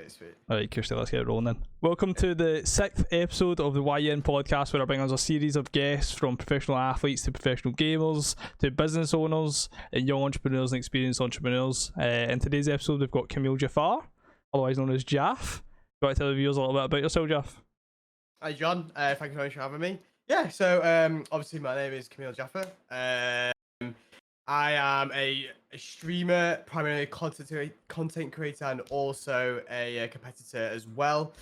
Sweet. Alright, Kirsty, let's get rolling then. Welcome to the 6th episode of the YN podcast, where I bring us a series of guests from professional athletes to professional gamers to business owners and young entrepreneurs and experienced entrepreneurs. In today's episode, we've got Jaff, otherwise known as Jaff. You want to tell the viewers a little bit about yourself, Jaff? Hi, John. Thank you very much for having me. Yeah, so obviously my name is Jaffa. I am a streamer, primarily content creator, and also a competitor as well.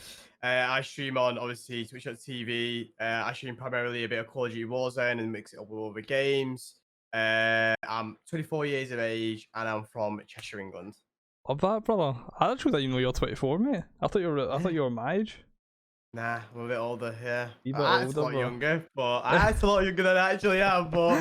I stream on, obviously, Twitch.tv. I stream primarily a bit of Call of Duty Warzone and mix it up with other games. I'm 24 years of age, and I'm from Cheshire, England. Love that, brother. I actually thought you know you're 24, mate. I thought you were my age. Nah, I'm a bit older, yeah. You a bit I older, a lot bro. Younger, but I act a lot younger than I actually am, but...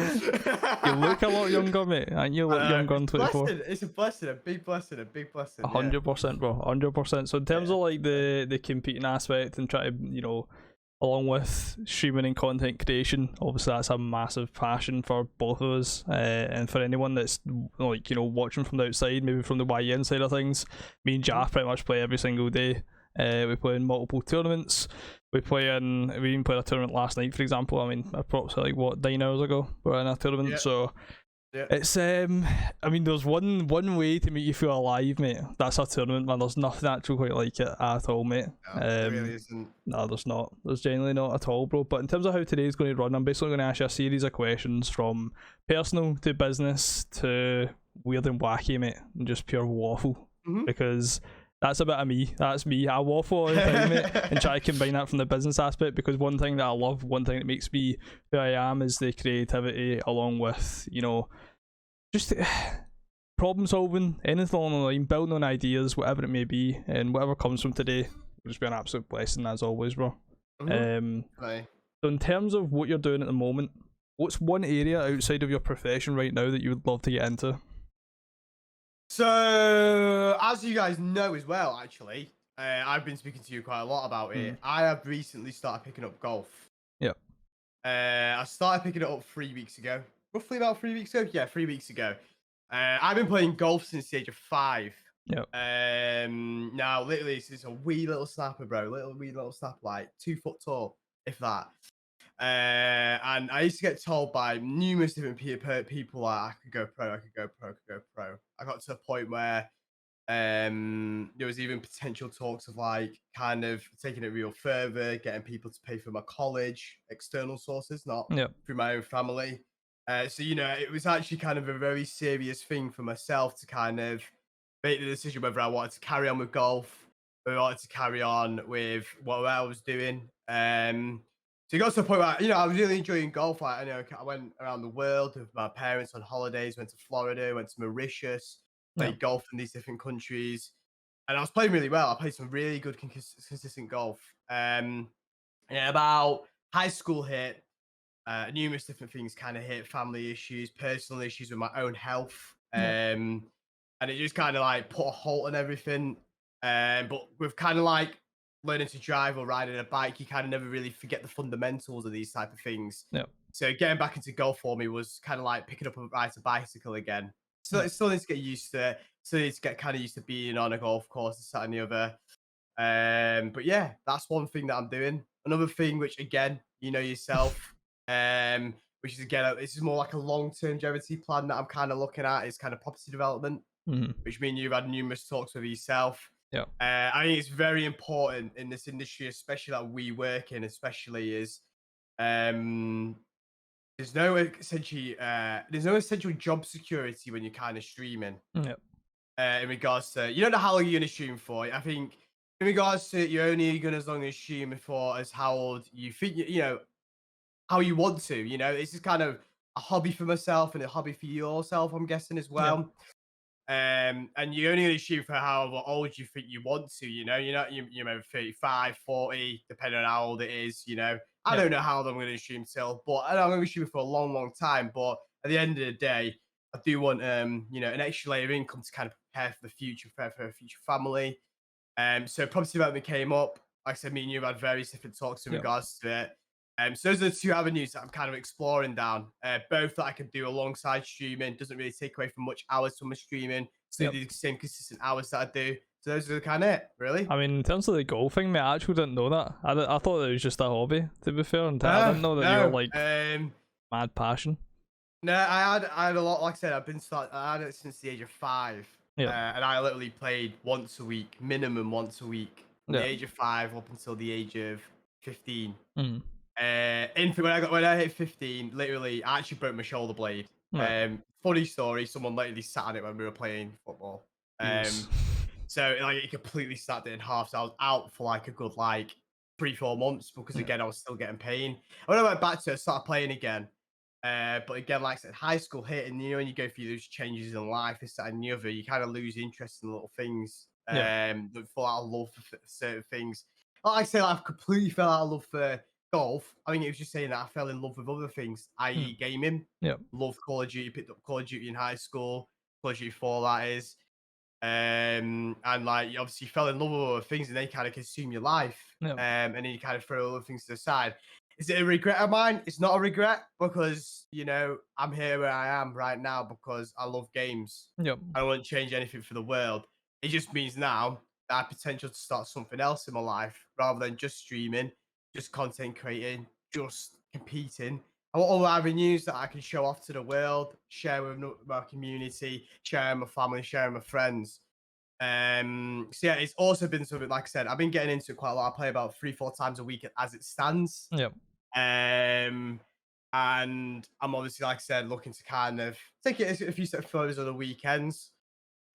You look a lot younger, mate, and you look younger on 24. It's a blessing, a big blessing. 100%, bro, 100%. So in terms of like the competing aspect and try to, along with streaming and content creation, obviously that's a massive passion for both of us. And for anyone that's watching from the outside, maybe from the YN side of things, me and Jaff pretty much play every single day. We play in multiple tournaments. We even played a tournament last night, for example. I mean, approximately 9 hours ago we were in a tournament. Yeah. So yeah. It's I mean, there's one way to make you feel alive, mate. That's a tournament, man. There's nothing actually quite like it at all, mate. No, there really isn't. No, there's not. There's genuinely not at all, bro. But in terms of how today's going to run, I'm basically going to ask you a series of questions from personal to business to weird and wacky, mate, and just pure waffle. Because that's a bit of me. That's me. I waffle all the time, mate, and try to combine that from the business aspect, because one thing that I love, one thing that makes me who I am, is the creativity, along with, just problem solving, anything along the line, building on ideas, whatever it may be, and whatever comes from today will just be an absolute blessing as always, bro. Right. So in terms of what you're doing at the moment, what's one area outside of your profession right now that you would love to get into? So, as you guys know as well, actually, I've been speaking to you quite a lot about it. I have recently started picking up golf. Yep. I started picking it up 3 weeks ago. Roughly about 3 weeks ago? Yeah, 3 weeks ago. I've been playing golf since the age of 5. Yep. Now, literally, it's just a wee little snapper, bro. Wee little snapper, like 2 foot tall, if that. And I used to get told by numerous different people like I could go pro. I got to a point where there was even potential talks of like kind of taking it real further, getting people to pay for my college, external sources, not through my own family. So it was actually kind of a very serious thing for myself to kind of make the decision whether I wanted to carry on with golf or I wanted to carry on with what I was doing. So it got to the point where, I was really enjoying golf. I went around the world with my parents on holidays, went to Florida, went to Mauritius, played golf in these different countries. And I was playing really well. I played some really good, consistent golf. About high school hit, numerous different things kind of hit, family issues, personal issues with my own health. And it just kind of like put a halt on everything. But with kind of like learning to drive or riding a bike, you kind of never really forget the fundamentals of these type of things. So getting back into golf for me was kind of like picking up and riding a bicycle again. So it still needs to get used to it. Still needs to get kind of used to being on a golf course, this, that, and the other. But yeah, that's one thing that I'm doing. Another thing, which again, yourself, which is again, this is more like a long-term longevity plan that I'm kind of looking at, is kind of property development, which means you've had numerous talks with yourself. Yeah. I think it's very important in this industry, especially that we work in, especially is there's no essential job security when you're kind of streaming. In regards to, you don't know how long you're going to stream for. I think in regards to, you're only going as long as stream for as how old you think, how you want to, this is kind of a hobby for myself and a hobby for yourself, I'm guessing as well. And you're only going to shoot for however old you think you want to, you're not, 35, 40, depending on how old it is, I don't know how old I'm going to stream till, but I'm going to be streaming for a long time. But at the end of the day, I do want, an extra layer of income to kind of prepare for the future, prepare for a future family. So property development came up. Like I said, me and you have had various different talks in regards to it. So those are the 2 avenues that I'm kind of exploring down. Both that I can do alongside streaming. Doesn't really take away from much hours from my streaming. So do the same consistent hours that I do. So those are kind of it, really. I mean, in terms of the golfing, mate, I actually didn't know that. I thought it was just a hobby, to be fair. And I didn't know that you were like mad passion. No, I had a lot. Like I said, I had it since the age of 5. Yeah. And I literally played once a week, minimum once a week, from the age of 5 up until the age of 15. Mm. When I hit 15, literally, I actually broke my shoulder blade. Right. Funny story. Someone literally sat on it when we were playing football. So like it completely snapped it in half. So I was out for like a good 3-4 months because again I was still getting pain. When I went back to it, I started playing again. But again, like I said, high school hit, and when you go through those changes in life, this, that, and the other, you kind of lose interest in little things. That fall out of love for certain things. Like I said, I've completely fell out of love for golf. I mean, it was just saying that I fell in love with other things, i.e., gaming. Loved Call of Duty, picked up Call of Duty in high school, Call of Duty 4, that is. And you obviously fell in love with other things, and they kind of consume your life. And then you kind of throw other things to the side. Is it a regret of mine? It's not a regret because, I'm here where I am right now because I love games. I wouldn't change anything for the world. It just means now that I have potential to start something else in my life rather than just streaming, just content creating, just competing. I want all avenues that I can show off to the world, share with my community, share with my family, share with my friends. So yeah, it's also been something, like I said, I've been getting into it quite a lot. I play about 3-4 times a week as it stands. And I'm obviously, like I said, looking to kind of take it a few steps further on the weekends.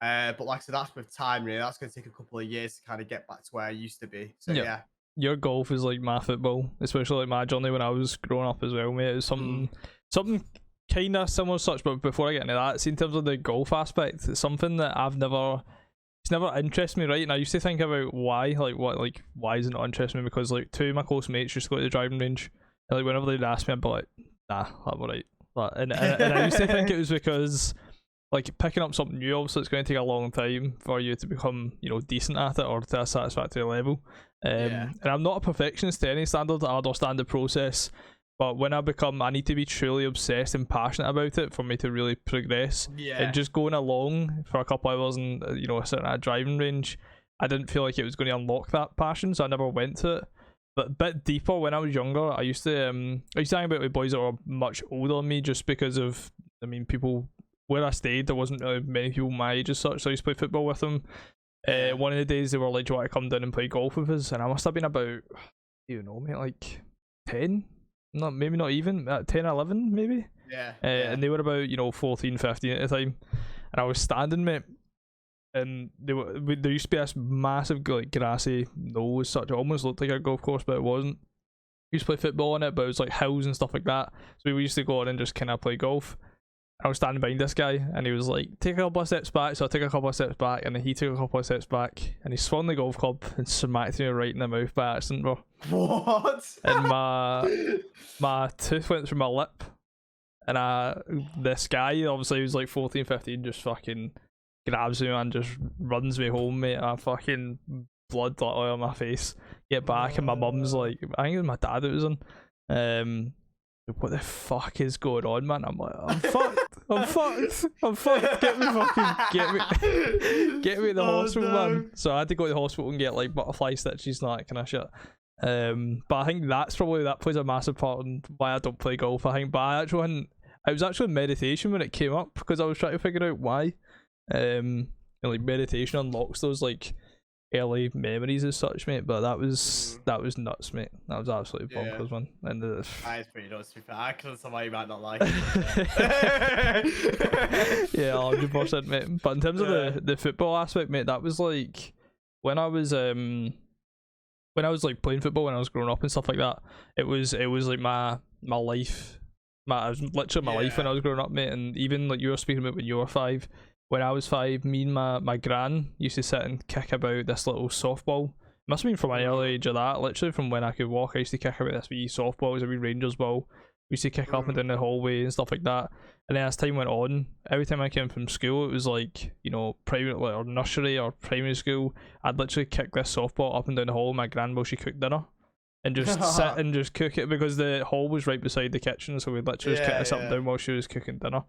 But like I said, that's with time, really. That's going to take a couple of years to kind of get back to where I used to be. So yeah. Your golf is like my football, especially like my journey when I was growing up as well, mate. It was something kind of similar such, but before I get into that, see, in terms of the golf aspect, it's something that it's never interested me, right? And I used to think about why is it not interesting me? Because like 2 of my close mates used to go to the driving range, and like whenever they'd ask me, I'd be like, nah, I'm alright. And I used to think it was because like picking up something new, obviously it's going to take a long time for you to become, decent at it or to a satisfactory level. And I'm not a perfectionist to any standard. I understand the process, but when I need to be truly obsessed and passionate about it for me to really progress. And just going along for a couple hours and sitting at a driving range, I didn't feel like it was going to unlock that passion, so I never went to it. But a bit deeper, when I was younger, I used to hang about with boys that were much older than me, just because of, people where I stayed, there wasn't really many people my age as such, so I used to play football with them. One of the days they were like, do you want to come down and play golf with us? And I must have been about, mate, like 10? Maybe not even, 10, 11 maybe? And they were about, 14, 15 at the time. And I was standing, mate, and there used to be this massive like grassy knoll as such. It almost looked like a golf course, but it wasn't. We used to play football on it, but it was like hills and stuff like that. So we used to go on and just kind of play golf. I was standing behind this guy, and he was like, take a couple of steps back. So I took a couple of steps back, and then he took a couple of steps back, and he swung the golf club and smacked me right in the mouth by accident, bro. What? And my tooth went through my lip, and this guy, obviously he was like 14, 15, just fucking grabs me and just runs me home, mate. I fucking blood like oil on my face. Get back, and my mum's like, I think it was my dad it was on. What the fuck is going on, man? I'm like, I'm fucked. I'm fucked. Get me to the hospital, man. So I had to go to the hospital and get like butterfly stitches and all that kind of shit. But I think that plays a massive part in why I don't play golf. I think, but it was actually meditation when it came up, because I was trying to figure out why. And like meditation unlocks those like early memories as such, mate. But that was nuts, mate. That was absolutely bonkers, man. And that is pretty nuts, to be fair. I can understand why you might not like it. Yeah, 100%, mate. But in terms of the football aspect, mate, that was like when I was like playing football when I was growing up and stuff like that. It was like my life. It was literally my life when I was growing up, mate. And even like you were speaking about when you were 5. When I was 5, me and my gran used to sit and kick about this little softball. Must have been from an early age of that. Literally from when I could walk, I used to kick about this wee softball. It was a wee Rangers ball. We used to kick up and down the hallway and stuff like that. And then as time went on, every time I came from school, it was like, private or nursery or primary school, I'd literally kick this softball up and down the hall. My gran, while she cooked dinner, and just sit and just cook it, because the hall was right beside the kitchen, so we'd literally just kick this up and down while she was cooking dinner.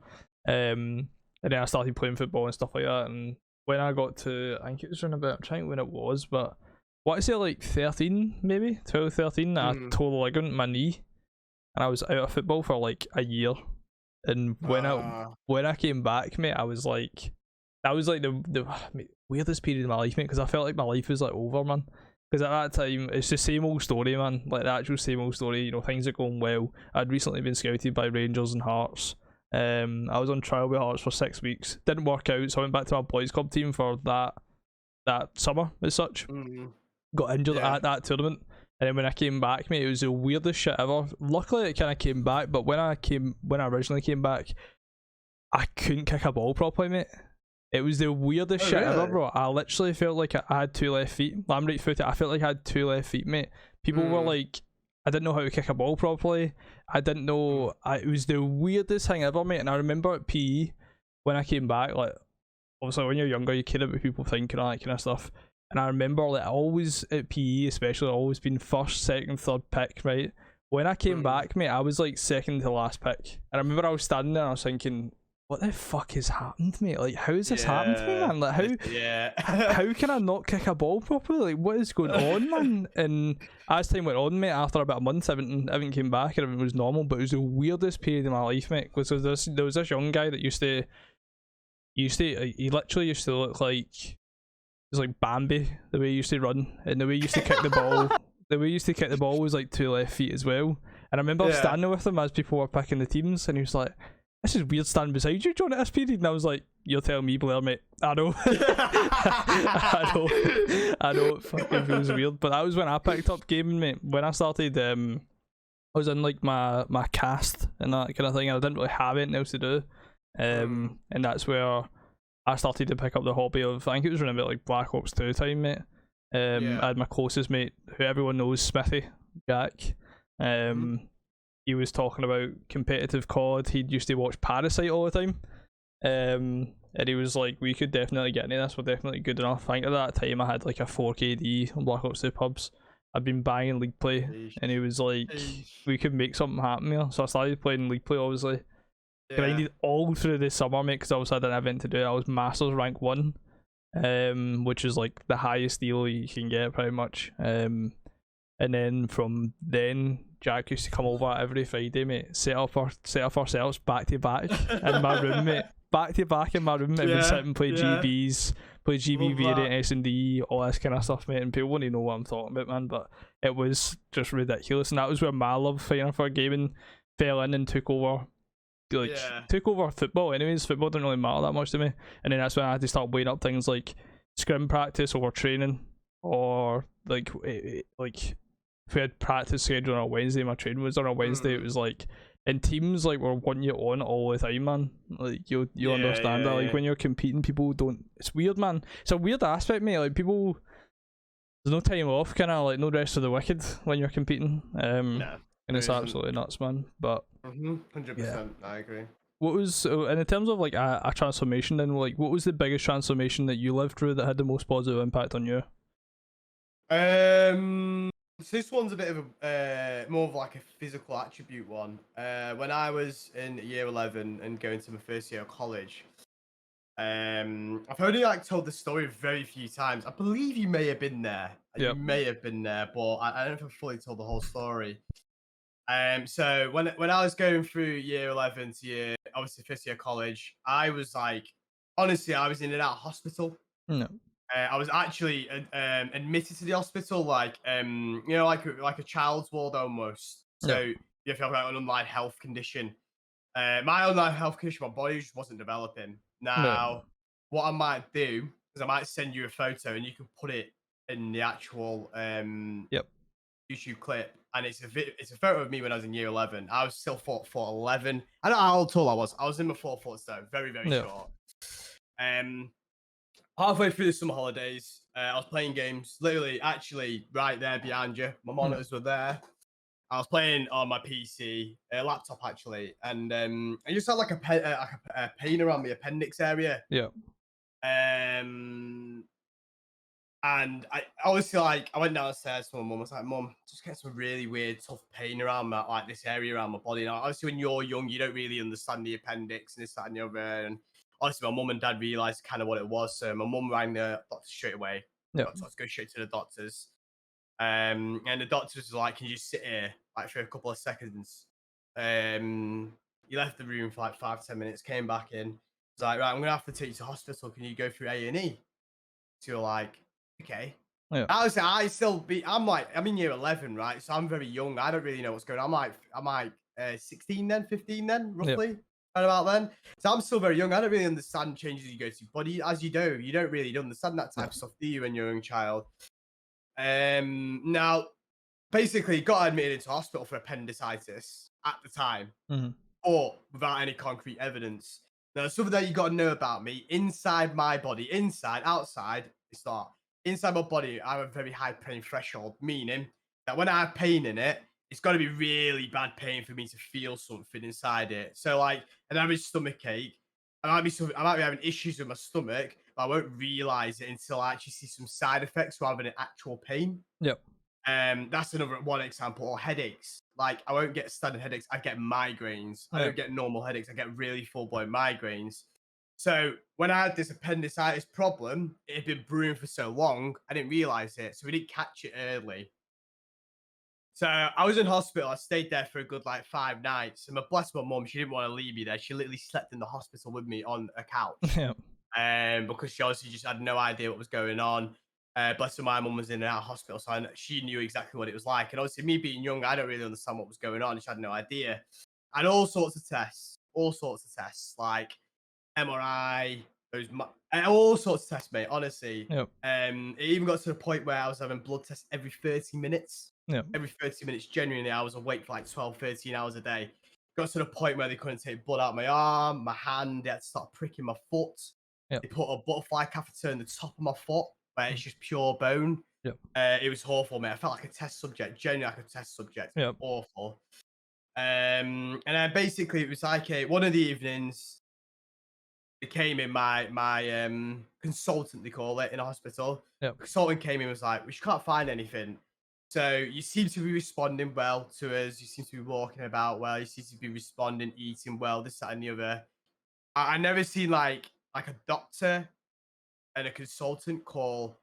And then I started playing football and stuff like that, and when I got to, I think it was around about, I'm trying to when it was, but what I say, like 13, maybe 12, 13, I tore the ligament in my knee, and I was out of football for like a year. And when I came back, mate, I was like, that was like the weirdest period of my life, mate, because I felt like my life was like over, man. Because at that time, it's the same old story, man. Like the actual same old story. You know, things are going well. I'd recently been scouted by Rangers and Hearts. I was on trial with Hearts for 6 weeks. Didn't work out, so I went back to my boys' club team for that summer as such. Got injured at that tournament. And then when I came back, mate, it was the weirdest shit ever. Luckily, it kind of came back, but when I originally came back, I couldn't kick a ball properly, mate. It was the weirdest shit ever, bro. I literally felt like I had 2 left feet. I'm right footed. I felt like I had 2 left feet, mate. People were like, I didn't know how to kick a ball properly. I didn't know. It was the weirdest thing ever, mate. And I remember at PE, when I came back, like, obviously when you're younger, you care about what people think and all that kind of stuff. And I remember, like, always at PE, especially, always been first, second, third pick, right? When I came back, mate, I was like second to last pick. And I remember I was standing there and I was thinking, what the fuck has happened, mate? Like, how has this happened to me, man? Like, how can I not kick a ball properly? Like, what is going on, man? And as time went on, mate, after about a month, everything came back and everything was normal. But it was the weirdest period of my life, mate. Because there was this young guy that he literally used to look like, it was like Bambi, the way he used to run, and the way he used to kick the ball. The way he used to kick the ball was like 2 left feet as well. And I remember standing with him as people were picking the teams, and he was like, "This is weird standing beside you, John, at this period." And I was like, "You're telling me, Blair, mate? I know." I know it fucking feels weird, but that was when I picked up gaming, mate. When I started, I was in like my cast and that kind of thing, and I didn't really have anything else to do. And that's where I started to pick up the hobby of, I think it was around about like Black Ops 2 time, mate. I had my closest mate, who everyone knows, Smithy, Jack. He was talking about competitive COD. He used to watch Parasite all the time. And he was like, we could definitely get into this, we're definitely good enough. I think at that time I had like a 4KD on Black Ops 2 pubs. I'd been banging League Play, and he was like, we could make something happen here. So I started playing League Play, obviously. Grinded all through the summer, mate, because obviously I didn't have anything to do. I was Masters rank 1, which is like the highest deal you can get, pretty much. And then from then, Jack used to come over every Friday, mate, set up ourselves back to back in my room, mate. Back to back in my room, and we'd sit and play GBs, play GB variant, S&D, all this kind of stuff, mate. And people won't even know what I'm talking about, man, but it was just ridiculous. And that was where my love for gaming fell in and took over. Took over football anyways. Football didn't really matter that much to me, and then that's when I had to start weighing up things like scrim practice over training, or like if we had practice scheduled on a Wednesday, my training was on a Wednesday. It was like, and teams like were wanting you on all the time, man. Like you understand that, like when you're competing, people don't, it's weird, man. It's a weird aspect, mate. Like people, there's no time off, kind of like no rest for the wicked when you're competing. And it's absolutely nuts, man. But 100%, I agree. What was, and in terms of like a transformation, then, like, what was the biggest transformation that you lived through that had the most positive impact on you? So this one's a bit of a more of like a physical attribute one. When I was in year 11 and going to my first year of college, I've only like told the story very few times. I believe you may have been there. You may have been there, but I don't know if I've fully told the whole story. So when I was going through year 11 to obviously first year college, I was like, honestly, I was in and out of hospital. No. I was actually admitted to the hospital, like like a child's ward almost. So you have like an underlying health condition. My underlying health condition, my body just wasn't developing. Now, what I might do is I might send you a photo and you can put it in the actual YouTube clip. And it's a photo of me when I was in year 11. I was still 4'11". I don't know how tall I was. I was in my 4 foot stone, very short. Halfway through the summer holidays, I was playing games, literally, actually, right there behind you. My monitors were there. I was playing on my PC, laptop actually, and I just had like a pain around the appendix area. And I obviously, like, I went downstairs to my mum. I was like, "Mum, just get some really weird, tough pain around my, like, this area around my body." And obviously, when you're young, you don't really understand the appendix and this, that, and the other. And obviously my mum and dad realised kind of what it was. So my mum rang the doctor straight away. Yeah. Got to go straight to the doctors. And the doctors was like, "Can you just sit here like for a couple of seconds?" He left the room for like 5-10 minutes, came back in. He's like, "Right, I'm gonna have to take you to hospital. Can you go through A&E?" So you're like, "Okay." Yeah. I'm in year 11, right? So I'm very young. I don't really know what's going on. I'm like 16 then, 15 then, roughly, right about then. So I'm still very young. I don't really understand changes you go to, but as you don't really understand that type of stuff, do you, when you're a young child? Now, basically, got admitted into hospital for appendicitis at the time, or without any concrete evidence. Now, something that you got to know about me: inside my body, outside, it's not. Inside my body, I have a very high pain threshold, meaning that when I have pain in it, it's got to be really bad pain for me to feel something inside it. So, like an average stomach ache, I might be having issues with my stomach, but I won't realize it until I actually see some side effects rather than actual pain. Yep. That's another one example. Or headaches. Like I won't get standard headaches. I get migraines. I don't get normal headaches. I get really full-blown migraines. So when I had this appendicitis problem, it had been brewing for so long, I didn't realize it. So we didn't catch it early. So I was in hospital. I stayed there for a good like 5 nights. And bless my mum, she didn't want to leave me there. She literally slept in the hospital with me on a couch. Because she obviously just had no idea what was going on. Bless her, my mum was in and out of hospital, so she knew exactly what it was like. And obviously, me being young, I don't really understand what was going on. She had no idea. And all sorts of tests, like MRI, all sorts of tests, mate. Honestly, it even got to the point where I was having blood tests every 30 minutes. Every 30 minutes, genuinely, I was awake for like 12, 13 hours a day. Got to the point where they couldn't take blood out of my arm, my hand. They had to start pricking my foot. They put a butterfly catheter in the top of my foot, where it's just pure bone. It was awful, mate. I felt like a test subject, genuinely like a test subject. Awful. And then basically, it was like one of the evenings. It came in my consultant, they call it, in a hospital. The consultant came in and was like, "We can't find anything. So you seem to be responding well to us. You seem to be walking about well. You seem to be responding, eating well, this, that, and the other." I never seen like a doctor and a consultant call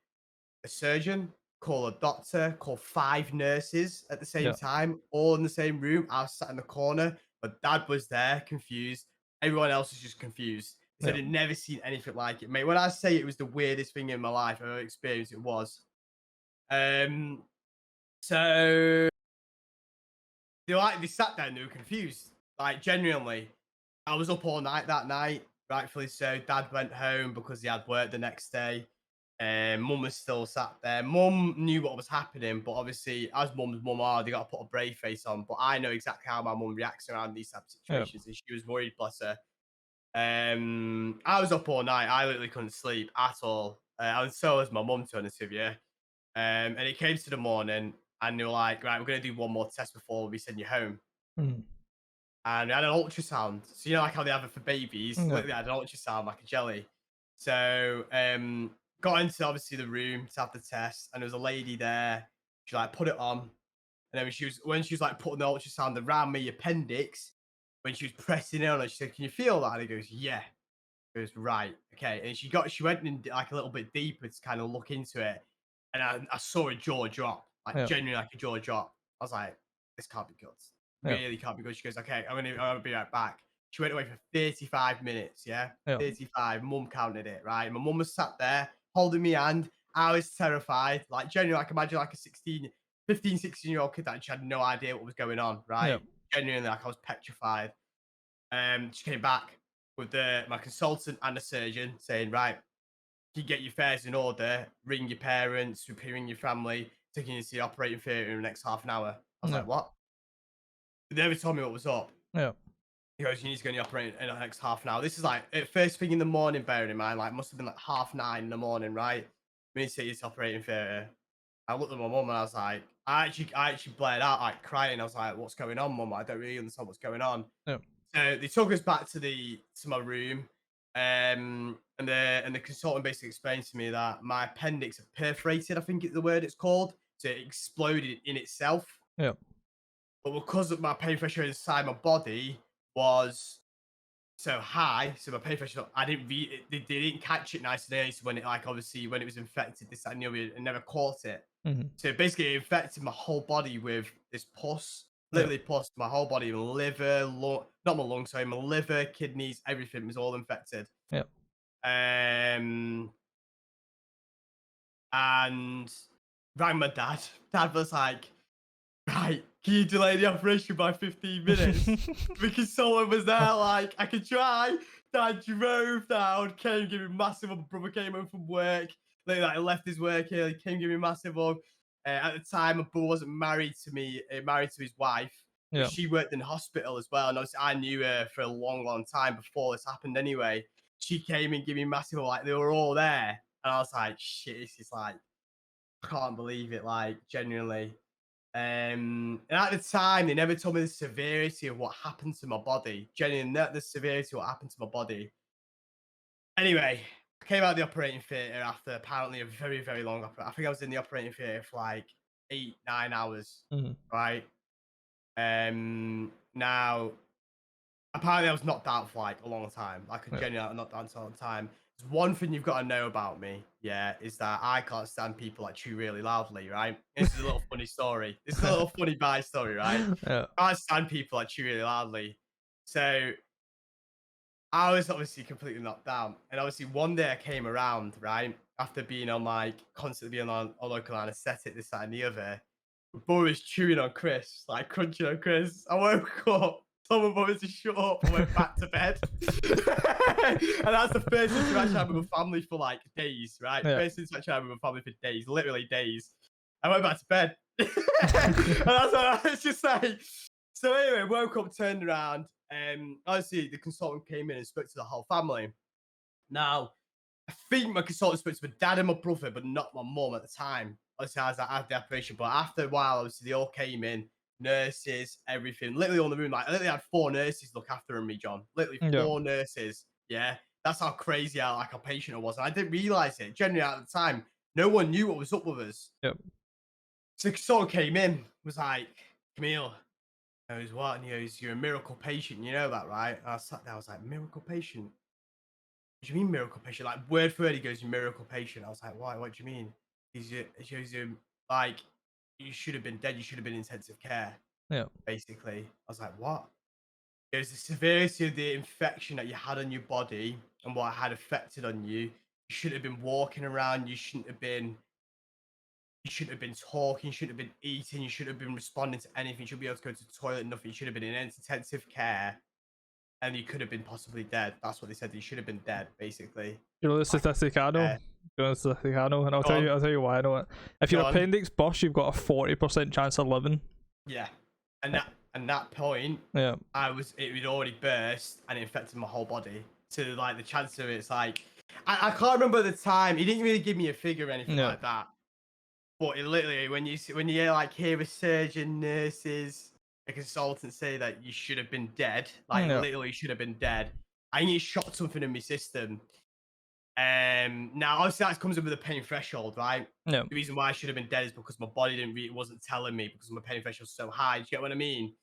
a surgeon, call a doctor, call 5 nurses at the same time, all in the same room. I was sat in the corner, but dad was there, confused. Everyone else was just confused. So they'd never seen anything like it, mate. When I say it was the weirdest thing in my life I've ever experienced, it was. So they sat there and they were confused. Like genuinely. I was up all night that night, rightfully so. Dad went home because he had work the next day. Mum was still sat there. Mum knew what was happening, but obviously, as mum's mum are, they got to put a brave face on. But I know exactly how my mum reacts around these type of situations, and she was worried, bless her. I was up all night. I literally couldn't sleep at all. And so was my mum, to be honest with you. And it came to the morning, and they were like, "Right, we're going to do one more test before we send you home." And we had an ultrasound. So, like how they have it for babies? Literally had an ultrasound like a jelly. So, got into obviously the room to have the test, and there was a lady there. She like put it on, and then when she was like putting the ultrasound around my appendix, when she was pressing it on it, she said, "Can you feel that?" And he goes, "Yeah." He goes, "Right, okay." And she went in like a little bit deeper to kind of look into it, and I saw a jaw drop, like genuinely like a jaw drop. I was like, "This can't be good. Really can't be good." She goes, "Okay, I'm gonna be right back." She went away for 35 minutes. 35. Mum counted it, right? My mum was sat there holding me hand. I was terrified. Like genuinely, like imagine like a 15, 16-year-old kid that she had no idea what was going on, right? Genuinely, like I was petrified. She came back with my consultant and the surgeon saying, "Right, you get your affairs in order, ring your parents, ring your family, taking you to the operating theatre in the next half an hour." I was like, "What?" They never told me what was up. He goes, "You need to go in the operating in the next half an hour." This is like first thing in the morning, bearing in mind, like must have been like 9:30 in the morning, right? We need to take you to the operating theatre. I looked at my mum and I was like, I actually blared out, like crying. I was like, "What's going on, mum? I don't really understand what's going on." So they took us back to my room, and the consultant basically explained to me that my appendix had perforated. I think it's the word it's called. So it exploded in itself. But because of my pain pressure inside my body was so high. So my pain pressure, I didn't they didn't catch it nice and early. So when it like obviously when it was infected, this that, and the other, I never caught it. Mm-hmm. So basically, it infected my whole body with this pus. Yep. Literally pus, my whole body, my liver, not my lungs, sorry, my liver, kidneys, everything was all infected. Yep. And rang my dad. Dad was like, right, can you delay the operation by 15 minutes? Because someone was there, like, I could try. Dad drove down, came, give me massive hug. Brother came home from work. Like, left his work early, came, give me massive hug. At the time, my brother wasn't married to me, married to his wife. Yeah. She worked in hospital as well. And obviously, I knew her for a long, long time before this happened anyway. She came and gave me massive hug, like, they were all there. And I was like, shit, this is like, I can't believe it, like, genuinely. And at the time, they never told me the severity of what happened to my body. Genuinely, not the severity of what happened to my body. Anyway, I came out of the operating theatre after apparently a very, very long operation. I think I was in the operating theatre for like 8-9 hours, right? Now, apparently I was knocked out for like a long time. Like, genuinely knocked out for a long time. There's one thing you've got to know about me, yeah, is that I can't stand people like chew really loudly, right? This is a little funny story. This is a little funny bye story, right? Yeah. I can't stand people like chew really loudly. So I was obviously completely knocked down. And obviously one day I came around, right? After being on like constantly being on local anesthetic, this, that, and the other. My boy was chewing on Chris, like crunching on Chris. I woke up. Told my mum to shut up and went back to bed. And that's the first interaction I had with my family for like days, right? Yeah. First interaction I had with my family for days, literally days. I went back to bed. And that's what I was just like. So anyway, woke up, turned around, obviously the consultant came in and spoke to the whole family. Now, I think my consultant spoke to my dad and my brother, but not my mum at the time. Obviously, I was at the operation, but after a while, obviously they all came in. Nurses, everything, literally on the room. Like I literally had 4 nurses look after me, John. Literally 4 nurses. Yeah, that's how crazy how patient I was. And I didn't realize it. Generally, at the time, no one knew what was up with us. Yep. So someone came in, was like, Camille, I was what? And he goes, you're a miracle patient. You know that, right? And I sat there. I was like, miracle patient? What do you mean miracle patient? Like word for word, he goes, you miracle patient. I was like, why? What do you mean? He goes, like, you should have been dead. You should have been in intensive care. Yeah. Basically, I was like, what? It was the severity of the infection that you had on your body and what it had affected on you. You shouldn't have been walking around. You shouldn't have been talking. You shouldn't have been eating. You shouldn't have been responding to anything. You shouldn't be able to go to the toilet. Nothing. You should have been in intensive care, and you could have been possibly dead. That's what they said. You should have been dead, basically. You know the statistic I know. You know the statistic I know, and I'll tell you why I know it. If your appendix bursts, you've got a 40% chance of living. Yeah, and that point, yeah, it had already burst and it infected my whole body. So like the chance of it's like, I can't remember the time. He didn't really give me a figure or anything like that. But it literally, when you like hear a surgeon, nurses, a consultant say that you should have been dead, like literally should have been dead. I think it shot something in my system. Now obviously that comes in with a pain threshold, right? Yeah. The reason why I should have been dead is because my body wasn't telling me because my pain threshold was so high. Do you get what I mean?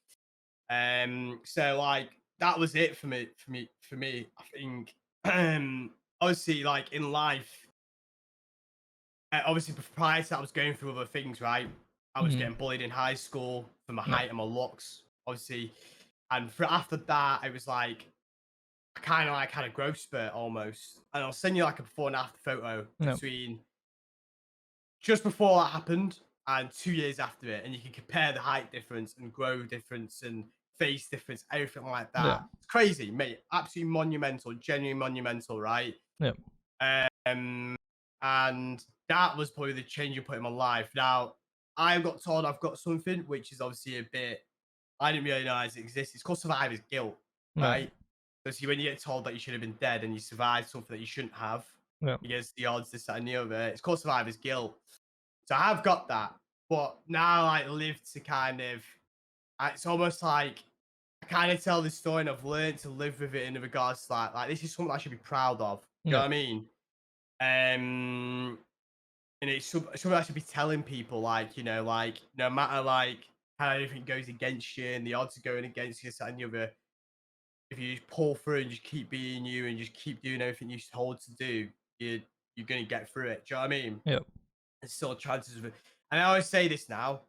So like that was it for me. I think obviously like in life, obviously prior to that I was going through other things, right? I was getting bullied in high school for my height and my looks, obviously, and after that it was like I kind of like had a growth spurt almost, and I'll send you like a before and after photo between just before that happened and 2 years after it, and you can compare the height difference and growth difference and face difference, everything like that. Yeah. It's crazy, mate. Absolutely monumental, genuinely monumental, right? Yeah. And that was probably the change you put in my life. Now, I got told I've got something, which is obviously a bit, I didn't really know it existed. It's called survivor's guilt, right? So see, when you get told that you should have been dead and you survived something that you shouldn't have, against the odds, this, that, and the other, it's called survivor's guilt. So I have got that, but now I live to kind of, it's almost like I kind of tell this story and I've learned to live with it in regards to like this is something I should be proud of. You know what I mean? And it's something I should be telling people, like, you know, like no matter like how everything goes against you and the odds are going against you, and the other, if you just pull through and just keep being you and just keep doing everything you're told to do, you're gonna get through it. Do you know what I mean? Yep. There's still chances of it. And I always say this now,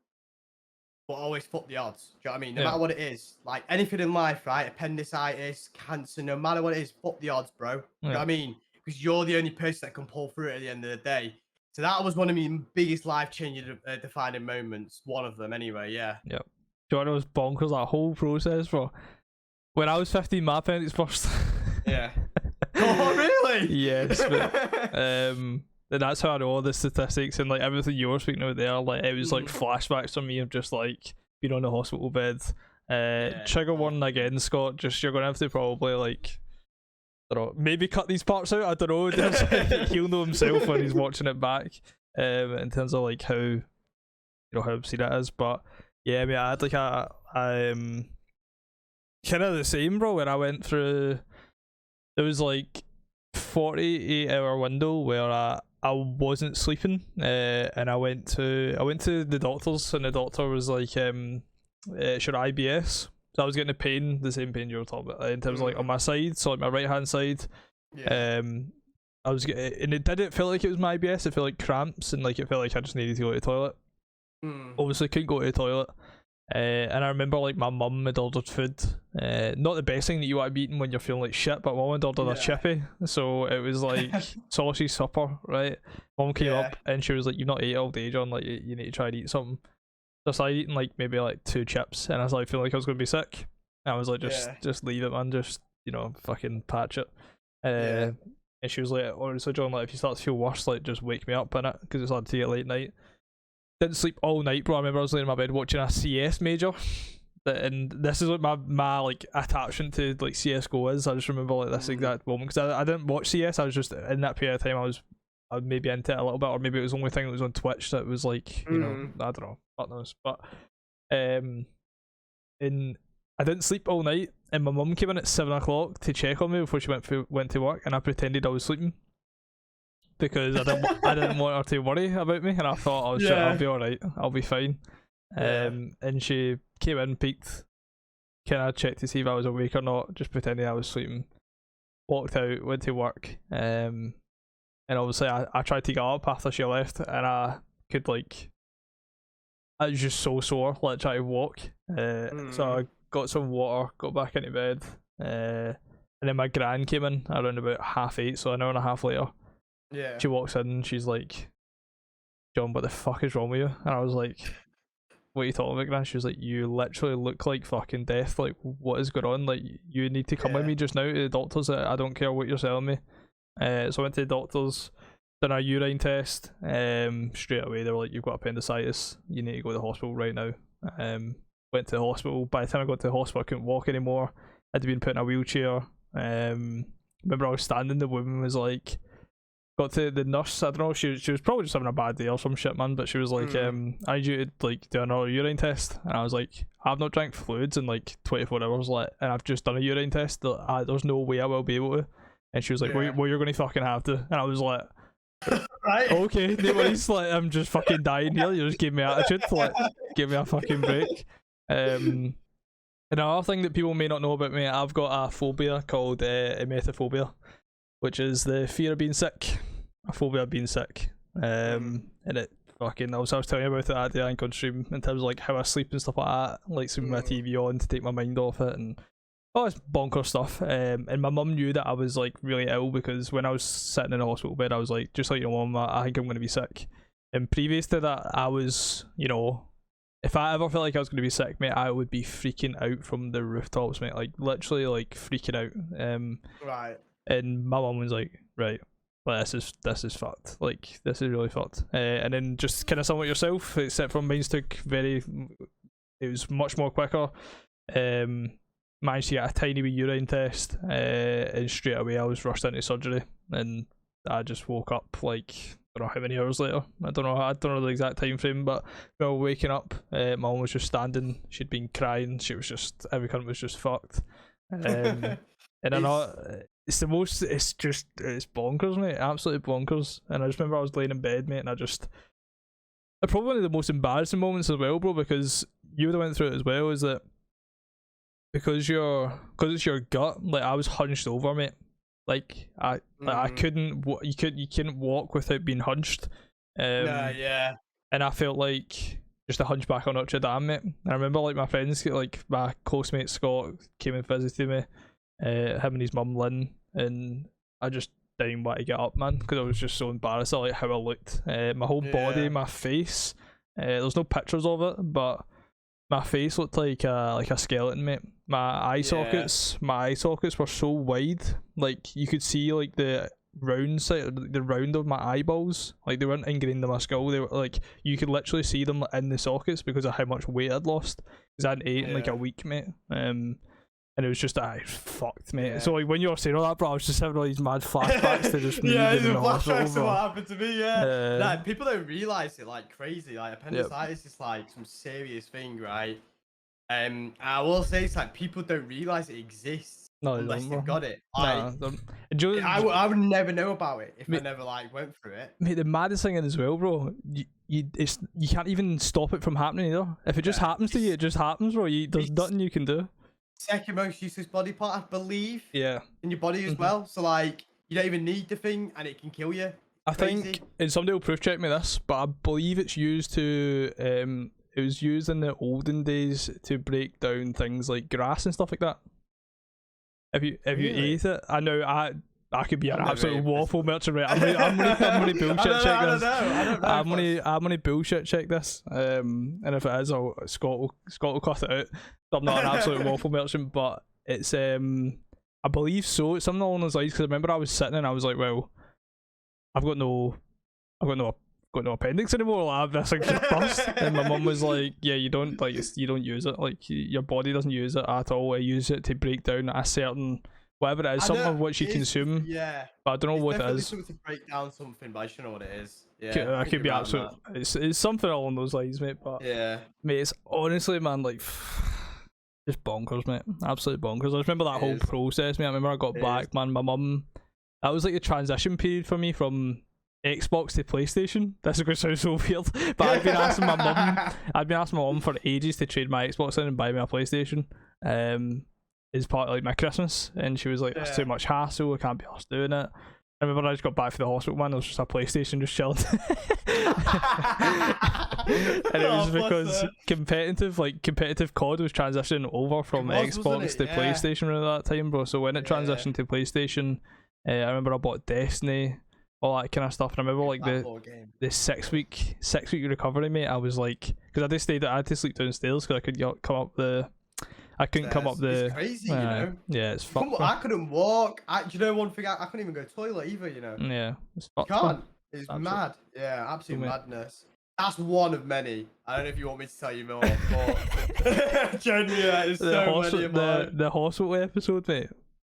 but always fuck the odds. Do you know what I mean? No matter what it is, like anything in life, right? Appendicitis, cancer, no matter what it is, fuck the odds, bro. You know what I mean? Because you're the only person that can pull through it at the end of the day. So that was one of my biggest life-changing, defining moments. One of them, anyway. Yeah. Yep. Do you know what was bonkers? That whole process, bro. When I was 15, my appendix burst. Yeah. Oh, really? Yes. But, and that's how I know all the statistics and like everything you were speaking about there. Like it was like flashbacks for me of just like being on the hospital bed. Trigger warning again, Scott. Just you're gonna have to probably like, I don't know, maybe cut these parts out. I don't know. He'll know himself when he's watching it back. In terms of like how, how obscene it is. But yeah, I mean, I had like a kind of the same, bro. Where I went through, there was like 48-hour window where I wasn't sleeping, and I went to the doctors, and the doctor was like, it's your IBS. So I was getting the same pain you were talking about, in terms of like on my side, so like my right hand side. Yeah. I was getting, and it didn't feel like it was my IBS. It felt like cramps, and like it felt like I just needed to go to the toilet. Obviously couldn't go to the toilet. And I remember like my mum had ordered food, not the best thing that you want to be eating when you're feeling like shit, but mum had ordered a chippy, so it was like sausage supper, right? Mum came up and she was like, "You've not ate all day, John, like you need to try and eat something." So I started eating like maybe like 2 chips, and I was like feeling like I was going to be sick. And I was like, just leave it, man, just fucking patch it. And she was like, "Honestly, John, like if you start to feel worse, like just wake me up in it, because it's hard to get late night." Didn't sleep all night, bro. I remember I was laying in my bed watching a CS major, and this is what my like attachment to like CS:GO is. I just remember like this exact moment, because I didn't watch CS. I was just in that period of time. I was maybe into it a little bit, or maybe it was the only thing that was on Twitch that was like, I don't know, fuck knows. But and I didn't sleep all night, and my mum came in at 7 o'clock to check on me before she went to work, and I pretended I was sleeping, because I didn't want her to worry about me, and I thought, oh shit, I'll be alright, I'll be fine. And she came in, peeked, kind of checked to see if I was awake or not, just pretending I was sleeping, walked out, went to work, and obviously I tried to get up after she left, and I could like, I was just so sore, like trying to walk, so I got some water, got back into bed, and then my gran came in around about 8:30, so an hour and a half later. Yeah. She walks in and she's like, "John, what the fuck is wrong with you?" And I was like, "What are you talking about, Gran?" She was like, "You literally look like fucking death. Like, what is going on? Like, you need to come with me just now to the doctors. I don't care what you're telling me." So I went to the doctors, done a urine test. Straight away they were like, "You've got appendicitis. You need to go to the hospital right now." Went to the hospital. By the time I got to the hospital, I couldn't walk anymore. I'd been put in a wheelchair. Remember I was standing. The woman was like, got to the nurse, I don't know, she was probably just having a bad day or some shit, man, but she was like, "I need you to like do another urine test." And I was like, "I've not drank fluids in like 24 hours, like, and I've just done a urine test. There's no way I will be able to." And she was like, well, you're going to fucking have to." And I was like, right, okay, no worries, like, I'm just fucking dying here, you just gave me attitude, like, give me a fucking break. Another thing that people may not know about me, I've got a phobia called emetophobia, which is the fear of being sick, a phobia of being sick. And it fucking, I was telling you about it that day, I think, on stream, in terms of like how I sleep and stuff like that, like sleeping my TV on to take my mind off it, and all this bonker stuff. And my mum knew that I was like really ill, because when I was sitting in a hospital bed, I was like, just like your mum, I think I'm going to be sick. And previous to that, I was, if I ever felt like I was going to be sick, mate, I would be freaking out from the rooftops, mate, like literally like freaking out. Right. And my mum was like, "Right, well, this is fucked. Like, this is really fucked." And then just kind of somewhat yourself, except for mine took it was much more quicker. Managed to get a tiny wee urine test, and straight away I was rushed into surgery, and I just woke up like, I don't know how many hours later. I don't know the exact time frame, but we were waking up. My mum was just standing. She'd been crying. She was just, every cunt was just fucked. And I know it's bonkers, mate, absolutely bonkers. And I just remember I was laying in bed, mate, and probably one of the most embarrassing moments as well, bro, because you would have went through it as well, is that because it's your gut. Like I was hunched over, mate. Like I couldn't. You couldn't walk without being hunched. Yeah. And I felt like just a hunchback on Notre Dame, mate. And I remember like my friends, like my close mate Scott came and visited me, him and his mum Lynn, and I just didn't want to get up, man, because I was just so embarrassed at like how I looked. My whole body, my face. There's no pictures of it, but my face looked like a skeleton, mate. My eye sockets were so wide, like you could see like the round of my eyeballs, like they weren't ingrained in my skull. They were like you could literally see them in the sockets because of how much weight I'd lost. Because I hadn't ate in like a week, mate. And it was just fucked, mate. Yeah. So like when you were saying all that, bro, I was just having all these mad flashbacks to just me being in the hospital, bro. What happened to me, like, people don't realise it like crazy. Like appendicitis is like some serious thing, right? I will say it's like people don't realise it exists unless they've got it. Like, I would never know about it if I never like went through it. Mate, the maddest thing is as well, bro. You can't even stop it from happening either. If it just happens to you, it just happens, bro. There's nothing you can do. Second most useless body part, I believe. Yeah. In your body as well. So like, you don't even need the thing, and it can kill you. I think, and somebody will proof check me this, but I believe it's used to. It was used in the olden days to break down things like grass and stuff like that. If you ate it, I know I could be an absolute waffle merchant, right? I'm gonna bullshit check this. I'm gonna bullshit check this. And if it is, Scott will cut it out. So I'm not an absolute waffle merchant, but it's I believe so. It's something along those lines. Because I remember I was sitting and I was like, well, I've got no appendix anymore. I'll have this thing bust. And my mum was like, yeah, you don't use it. Like your body doesn't use it at all. I use it to break down a certain whatever it is, something of which you consume. Yeah. But I don't know what it is. Something to break down something, but I don't know what it is. Yeah. I could be absolute. It's something along those lines, mate. But yeah, mate, it's honestly, man, like just bonkers, mate. Absolute bonkers. I just remember that whole process, mate. I remember I got back, man. My mum. That was like the transition period for me from Xbox to PlayStation. This is going to sound so weird, but I've been asking my mum for ages to trade my Xbox in and buy me a PlayStation. As part of like my Christmas, and she was like, "That's too much hassle. I can't be arsed doing it." I remember I just got back from the hospital, man. There was just a PlayStation just chilling, and it was because competitive COD was transitioning over from Xbox to PlayStation around that time, bro. So when it transitioned to PlayStation, I remember I bought Destiny, all that kind of stuff. And I remember like the 6 week recovery, mate. I was like, because I had to sleep downstairs because I couldn't come up the. It's crazy, you know. Yeah, it's fucked. I couldn't walk. Do you know one thing? I couldn't even go to the toilet either, you know. Yeah, it's fucked. You can't. It's mad. Yeah, absolute madness. That's one of many. I don't know if you want me to tell you more, but genuinely, there's so many more. The hospital episode, mate.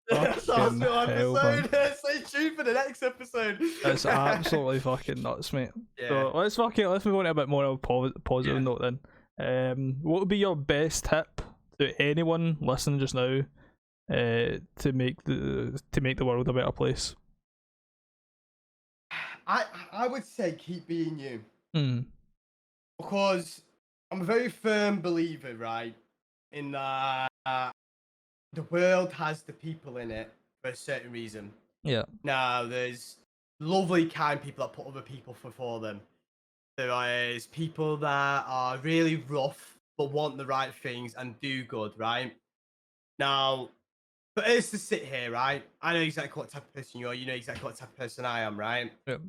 The hospital episode. Stay tuned for the next episode. It's absolutely fucking nuts, mate. Yeah. So let's move on to a bit more of a positive note then. What would be your best tip to anyone listening just now to make the world a better place? I would say keep being you. Because I'm a very firm believer, right, in that the world has the people in it for a certain reason. Yeah. Now there's lovely, kind people that put other people before them. There is people that are really rough but want the right things and do good, right? Now, for us to sit here, right? I know exactly what type of person you are. You know exactly what type of person I am, right? Yep.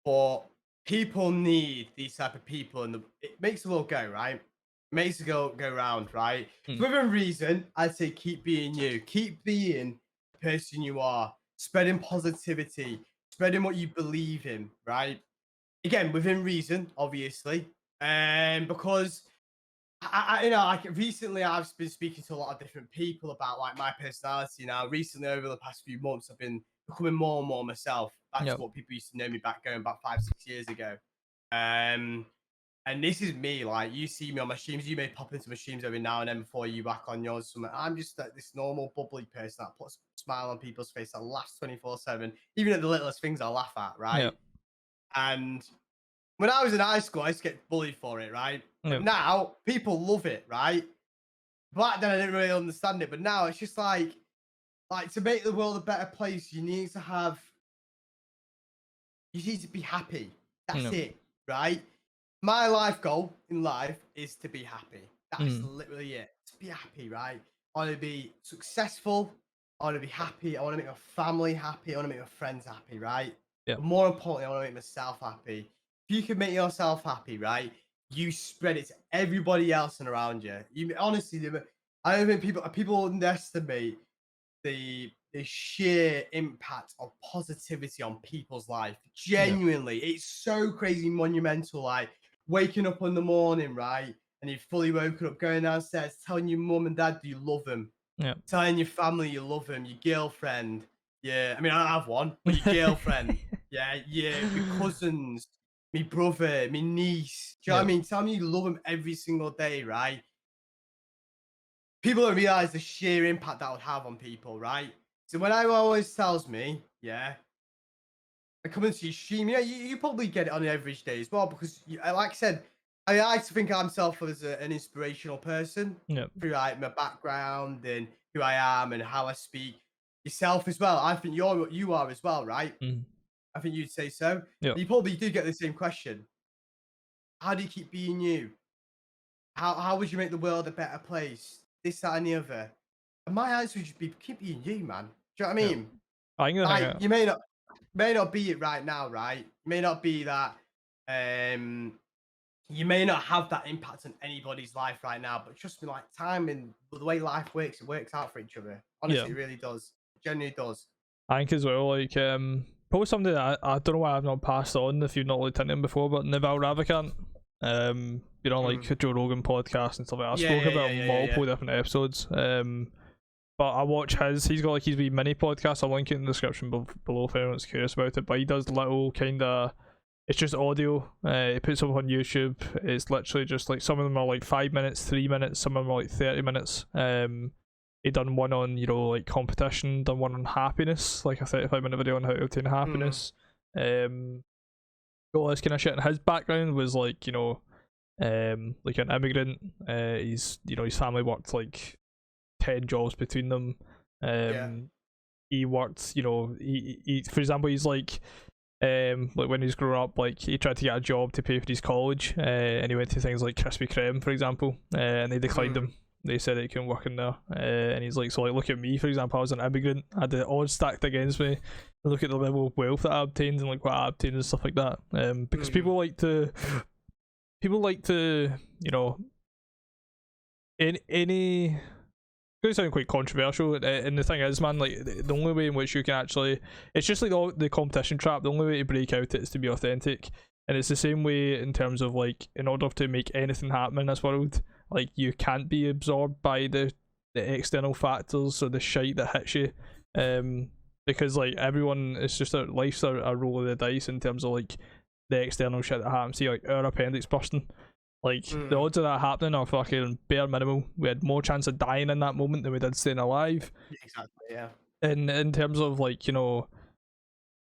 But people need these type of people, and it makes the world go, right? It makes the world go round, right? Within reason, I'd say keep being you. Keep being the person you are. Spreading positivity. Spreading what you believe in, right? Again, within reason, obviously. Because recently I've been speaking to a lot of different people about like my personality. Now, recently over the past few months, I've been becoming more and more myself. That's what people used to know me back going about 5-6 years ago. And this is me. Like you see me on my streams, you may pop into my streams every now and then before you back on yours. I'm just like this normal bubbly person that puts a smile on people's face, that laughs 24/7. Even at the littlest things I laugh at, right? Yep. And when I was in high school, I used to get bullied for it, right? Yep. Now, people love it, right? back then I didn't really understand it, but now it's just like to make the world a better place, you need to be happy. That's it, right? My life goal in life is to be happy. That's literally it. To be happy, right? I want to be successful. I want to be happy. I want to make my family happy. I want to make my friends happy, right? Yeah. But more importantly, I want to make myself happy. If you can make yourself happy, right, you spread it to everybody else and around you. You honestly, I don't think people underestimate the sheer impact of positivity on people's life. Genuinely, it's so crazy monumental. Like waking up in the morning, right, and you've fully woken up, going downstairs, telling your mum and dad you love them, telling your family you love them, your girlfriend, I mean, I don't have one, but your girlfriend, your cousins, my brother, my niece. Do you know what I mean? Tell me you love them every single day, right? People don't realize the sheer impact that would have on people, right? So when I always tells me, I come into your stream, you probably get it on an average day as well, because like I said, I like to think of myself as an inspirational person through like my background and who I am and how I speak. Yourself as well. I think you are as well, right? I think you'd say so. You probably do get the same question. How do you keep being you? How would you make the world a better place? This, that, and the other. And my answer would just be keep being you, man. Do you know what I mean? Like, you may not be it right now, right? You may not be that. You may not have that impact on anybody's life right now, but trust me, like time and the way life works, it works out for each other. Honestly, it really does. It genuinely does. I think as well, like probably something that I don't know why I've not passed on if you've not looked into him before, but Neville Ravikant. You know, like Joe Rogan Podcast and stuff like that. I spoke about multiple different episodes. But I watch he's got like his wee mini podcast. I'll link it in the description below if anyone's curious about it. But he does little it's just audio. He puts them on YouTube. It's literally just like some of them are like 5 minutes, 3 minutes, some of them are like 30 minutes. He done one on, you know, like competition, done one on happiness, like a 35-minute video on how to obtain happiness. All this kind of shit. And his background was like, you know, like an immigrant. He's, you know, his family worked like 10 jobs between them. He worked, you know, he for example, he's like when he's growing up, like he tried to get a job to pay for his college, and he went to things like Krispy Kreme, for example, and they declined him. They said he couldn't work in there, and he's like, so like, look at me, for example, I was an immigrant, I had the odds stacked against me. Look at the level of wealth that I obtained and like what I obtained and stuff like that. Because people like to, you know, in any, it's going to sound quite controversial, and the thing is, man, like the only way in which you can actually, it's just like the competition trap. The only way to break out it is to be authentic, and it's the same way in terms of like, in order to make anything happen in this world, like you can't be absorbed by the external factors or the shite that hits you, because like everyone, it's just life's a roll of the dice in terms of like the external shit that happens. See, like our appendix bursting, like the odds of that happening are fucking bare minimal. We had more chance of dying in that moment than we did staying alive. Exactly, yeah. And in terms of like, you know,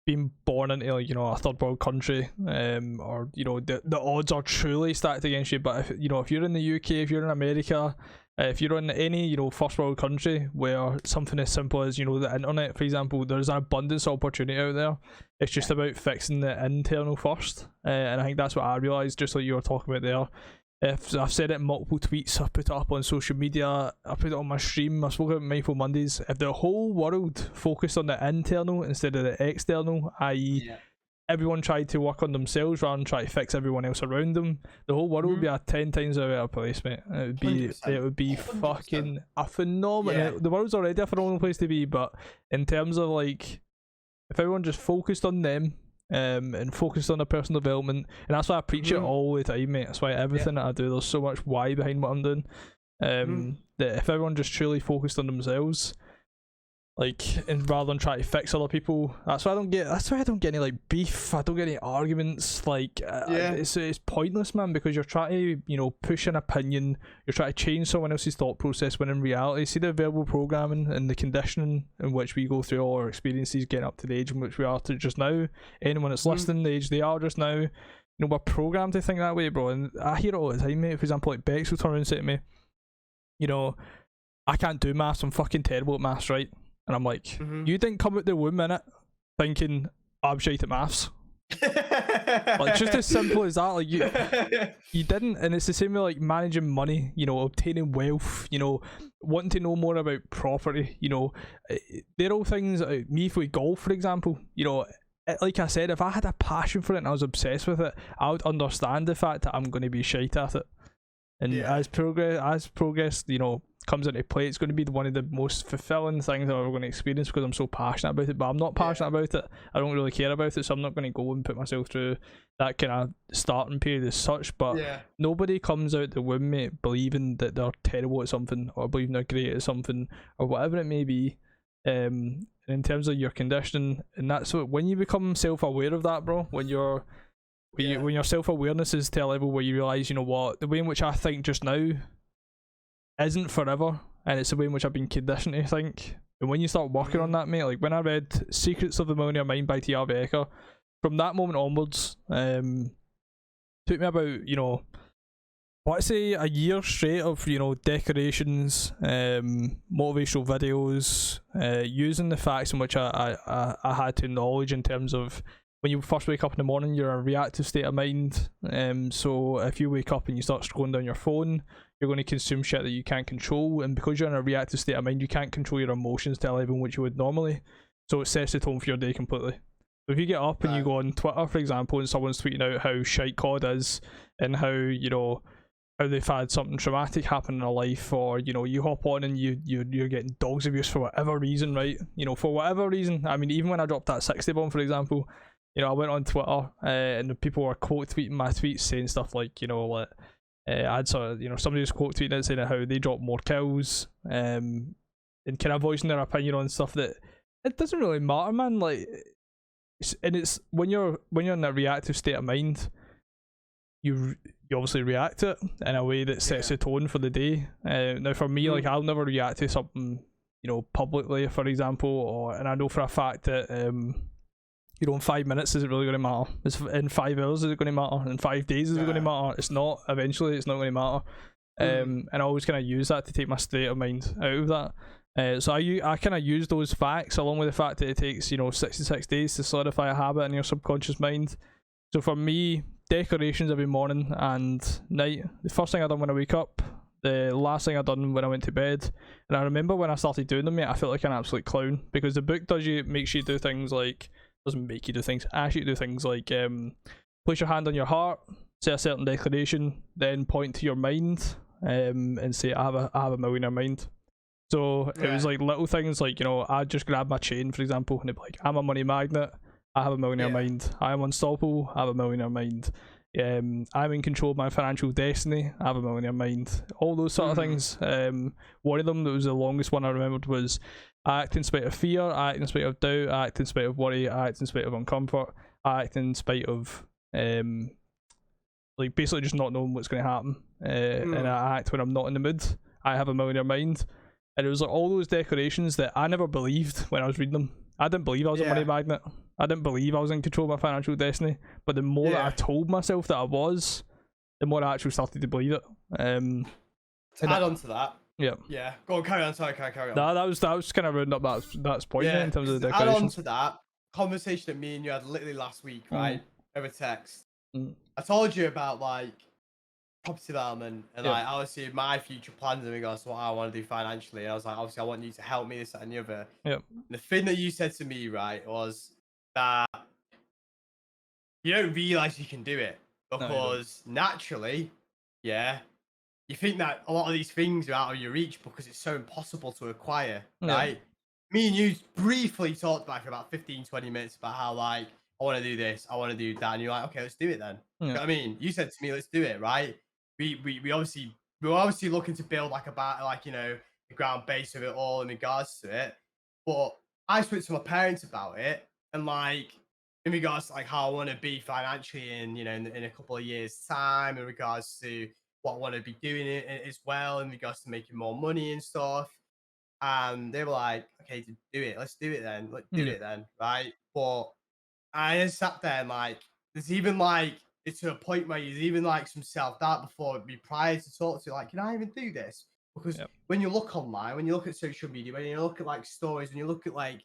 being born into like, you know, a third world country, or you know, the odds are truly stacked against you. But if, you know, if you're in the UK, if you're in America, if you're in any, you know, first world country where something as simple as, you know, the internet, for example, there's an abundance of opportunity out there. It's just about fixing the internal first, and I think that's what I realised, just like you were talking about there. If I've said it in multiple tweets, I've put it up on social media, I put it on my stream, I spoke about Mindful Mondays. If the whole world focused on the internal instead of the external, i.e. everyone tried to work on themselves rather than try to fix everyone else around them, the whole world would be a 10 times a better place, mate. It would be 100%. Fucking a phenomenal. The world's already a phenomenal place to be, but in terms of like, if everyone just focused on them, and focused on their personal development, and that's why I preach it all the time, mate. That's why everything that I do, there's so much why behind what I'm doing. That if everyone just truly focused on themselves, like, and rather than try to fix other people, that's why I don't get any like beef. I don't get any arguments. Like, it's pointless, man, because you're trying to, you know, push an opinion, you're trying to change someone else's thought process, when in reality, see the verbal programming and the conditioning in which we go through all our experiences getting up to the age in which we are to just now. Anyone that's listening, the age they are just now, you know, we're programmed to think that way, bro. And I hear it all the time, mate. For example, like Bex will turn around and say to me, you know, I can't do maths, I'm fucking terrible at maths, right? And I'm like, you didn't come out the womb in it thinking I'm shite at maths. Like, just as simple as that. Like, you didn't. And it's the same with like managing money, you know, obtaining wealth, you know, wanting to know more about property, you know. They're all things. Me with golf, for example, you know, like I said, if I had a passion for it and I was obsessed with it, I would understand the fact that I'm going to be shite at it. And as progress, you know, comes into play, it's going to be one of the most fulfilling things I'm ever going to experience, because I'm so passionate about it. But I'm not passionate about it. I don't really care about it, so I'm not going to go and put myself through that kind of starting period as such. But nobody comes out the womb, mate, believing that they're terrible at something, or believing they're great at something, or whatever it may be. In terms of your conditioning, and that's what, when you become self-aware of that, bro, when your self-awareness is to a level where you realise, you know what, the way in which I think just now isn't forever, and it's the way in which I've been conditioned to think. And when you start working on that, mate, like when I read Secrets of the Millionaire Mind by T. Harv Eker, from that moment onwards, took me about, you know, let's say a year straight of, you know, decorations, motivational videos, using the facts in which I had to knowledge in terms of, when you first wake up in the morning, you're in a reactive state of mind. So if you wake up and you start scrolling down your phone, you're going to consume shit that you can't control, and because you're in a reactive state of mind, you can't control your emotions to a level in which you would normally. So it sets the tone for your day completely. So if you get up and you go on Twitter, for example, and someone's tweeting out how shite COD is, and how, you know, how they've had something traumatic happen in their life, or, you know, you hop on and you're getting dogs abuse for whatever reason, right? You know, for whatever reason. I mean, even when I dropped that 60 bomb, for example, you know, I went on Twitter and the people were quote tweeting my tweets, saying stuff like, you know, like, I'd sort of, you know, somebody was quote tweeting it saying how they dropped more kills, and kind of voicing their opinion on stuff that it doesn't really matter, man. Like, it's when you're in that reactive state of mind, you obviously react to it in a way that sets the tone for the day. Now for me, like, I'll never react to something, you know, publicly, for example, and I know for a fact that you know, in 5 minutes, is it really going to matter? In 5 hours, is it going to matter? In 5 days, is it going to matter? It's not. Eventually, it's not going to matter. And I always kind of use that to take my state of mind out of that. So I kind of use those facts, along with the fact that it takes, you know, 66 days to solidify a habit in your subconscious mind. So for me, decorations every morning and night. The first thing I done when I wake up, the last thing I done when I went to bed. And I remember when I started doing them, mate, I felt like an absolute clown, because the book makes you do things like, doesn't make you do things, asks you to do things like place your hand on your heart, say a certain declaration, then point to your mind, and say, I have a millionaire mind. So it was like little things like, you know, I'd just grab my chain, for example, and it'd be like, I'm a money magnet, I have a millionaire mind. I am unstoppable, I have a millionaire mind. I'm in control of my financial destiny, I have a millionaire mind. All those sort of things. One of them that was the longest one I remembered was, I act in spite of fear, I act in spite of doubt, I act in spite of worry, I act in spite of uncomfort, I act in spite of like basically just not knowing what's going to happen. And I act when I'm not in the mood. I have a millionaire mind. And it was like all those decorations that I never believed when I was reading them. I didn't believe I was a money magnet. I didn't believe I was in control of my financial destiny. But the more that I told myself that I was, the more I actually started to believe it. To add on to that. Yeah. Go on, carry on. Sorry, carry on. No, that was kind of rounding up that point in terms of the decorations. Add on to that conversation that me and you had literally last week, right? Over text. I told you about like property development and like obviously my future plans in regards to what I want to do financially. And I was like, obviously I want you to help me, this, that, and the other. The thing that you said to me, right, was that you don't realize you can do it because naturally, you think that a lot of these things are out of your reach because it's so impossible to acquire, right? Me and you briefly talked back for about 15-20 minutes about how like I want to do this, I want to do that, and you're like, okay, let's do it then. You know what I mean? You said to me, let's do it, right? We're obviously looking to build like you know, the ground base of it all in regards to it. But I spoke to my parents about it, and like in regards to like how I want to be financially in, you know, in a couple of years' time, in regards to what I want to be doing it as well, in regards to making more money and stuff. And they were like, okay, do it. Let's do it then. Let's do it then, right? But I just sat there and like, there's even like, it's to a point where there's even like some self-doubt before me prior to talk to, like, can I even do this? Because when you look online, when you look at social media, when you look at like stories, when you look at like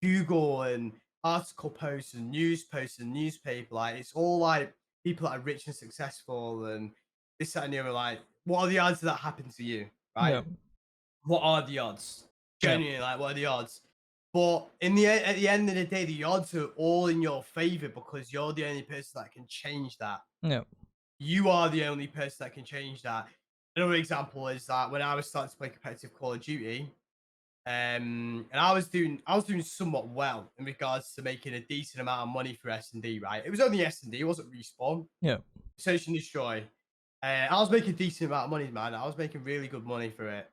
Google and article posts and news posts and newspaper, like it's all like people that are rich and successful and this, that, and the other. Like, what are the odds of that happen to you? Right? Yeah. What are the odds? Genuinely, like, what are the odds? But at the end of the day, the odds are all in your favor because you're the only person that can change that. Yeah. You are the only person that can change that. Another example is that when I was starting to play competitive Call of Duty, and I was doing somewhat well in regards to making a decent amount of money for S&D, right? It was only S&D, it wasn't Respawn. Yeah. Search and Destroy. I was making a decent amount of money, man. I was making really good money for it.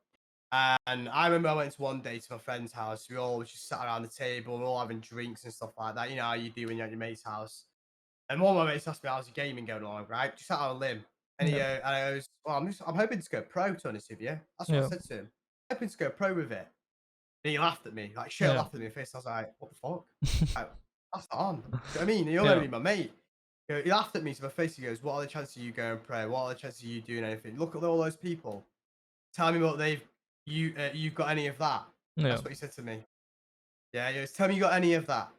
And I remember I went to one day to my friend's house. We all just sat around the table, we are all having drinks and stuff like that. You know how you do when you're at your mate's house. And one of my mates asked me how's the gaming going along, right? Just sat on a limb. And and I goes, well, I'm hoping to go pro, to be honest with you. That's what I said to him. I'm hoping to go pro with it. And he laughed at me, like straight laughed at me in the face. I was like, what the fuck? Like, that's not on. Do you know what I mean? You're only my mate. He laughed at me to my face. He goes, what are the chances of you going pro? What are the chances of you doing anything? Look at all those people. Tell me what you've got any of that. That's what he said to me. Yeah, he goes, tell me you got any of that.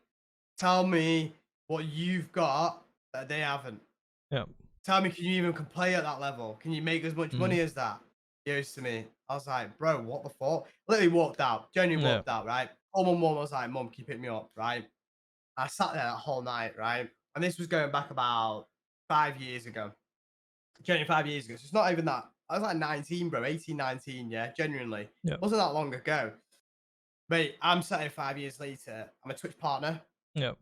Tell me what you've got that they haven't. Yeah. Tell me, can you even play at that level? Can you make as much money as that? He goes to me. I was like, bro, what the fuck? Literally walked out. Genuinely walked out, right? Oh, my mum was like, mum, keep hitting me up, right? I sat there that whole night, right? And this was going back about 5 years ago. Genuinely 5 years ago. So it's not even that. I was like 19, bro. 18, 19, yeah? Genuinely. It wasn't that long ago. Mate, I'm sat here 5 years later. I'm a Twitch partner. Yep.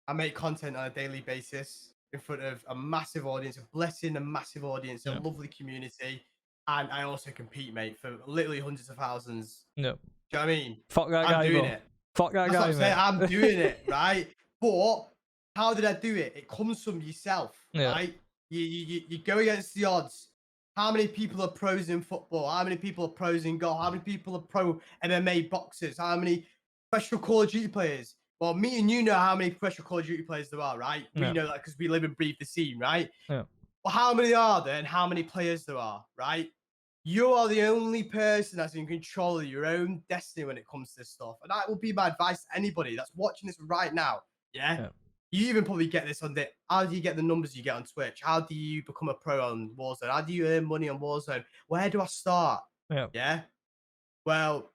I make content on a daily basis in front of a massive audience, a blessing, a massive audience, a lovely community. And I also compete, mate, for literally hundreds of thousands. Yep. Do you know what I mean? Fuck that guy, I'm doing bro. it. Fuck that guy, mate. I'm doing it, right? But how did I do it? It comes from yourself, right? You go against the odds. How many people are pros in football? How many people are pros in golf? How many people are pro MMA boxers? How many professional Call of Duty players? Well, me and you know how many professional Call of Duty players there are, right? We know that because we live and breathe the scene, right? Yeah. Well, how many are there and how many players there are, right? You are the only person that's in control of your own destiny when it comes to this stuff. And that will be my advice to anybody that's watching this right now. Yeah. You even probably get this on the, how do you get the numbers you get on Twitch? How do you become a pro on Warzone? How do you earn money on Warzone? Where do I start? Yeah. Well,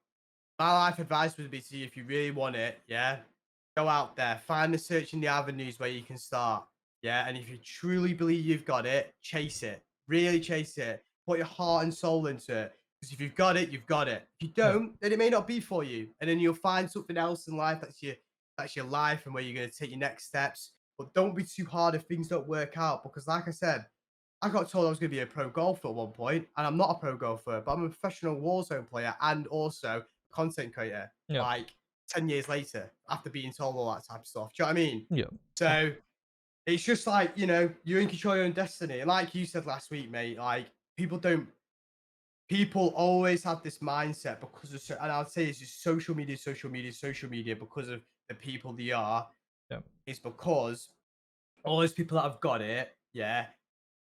my life advice would be to you, if you really want it, go out there, find the search in the avenues where you can start. Yeah. And if you truly believe you've got it, chase it. Really chase it. Put your heart and soul into it. Because if you've got it, you've got it. If you don't, then it may not be for you. And then you'll find something else in life that's your life and where you're going to take your next steps. But don't be too hard if things don't work out. Because like I said, I got told I was going to be a pro golfer at one point, and I'm not a pro golfer, but I'm a professional Warzone player and also content creator. Like 10 years later, after being told all that type of stuff. Do you know what I mean? Yeah. So it's just like, you know, you're in control of your own destiny. And like you said last week, mate, like people always have this mindset because of, and I'll say it's just social media, because of the people they are. It's because all those people that have got it,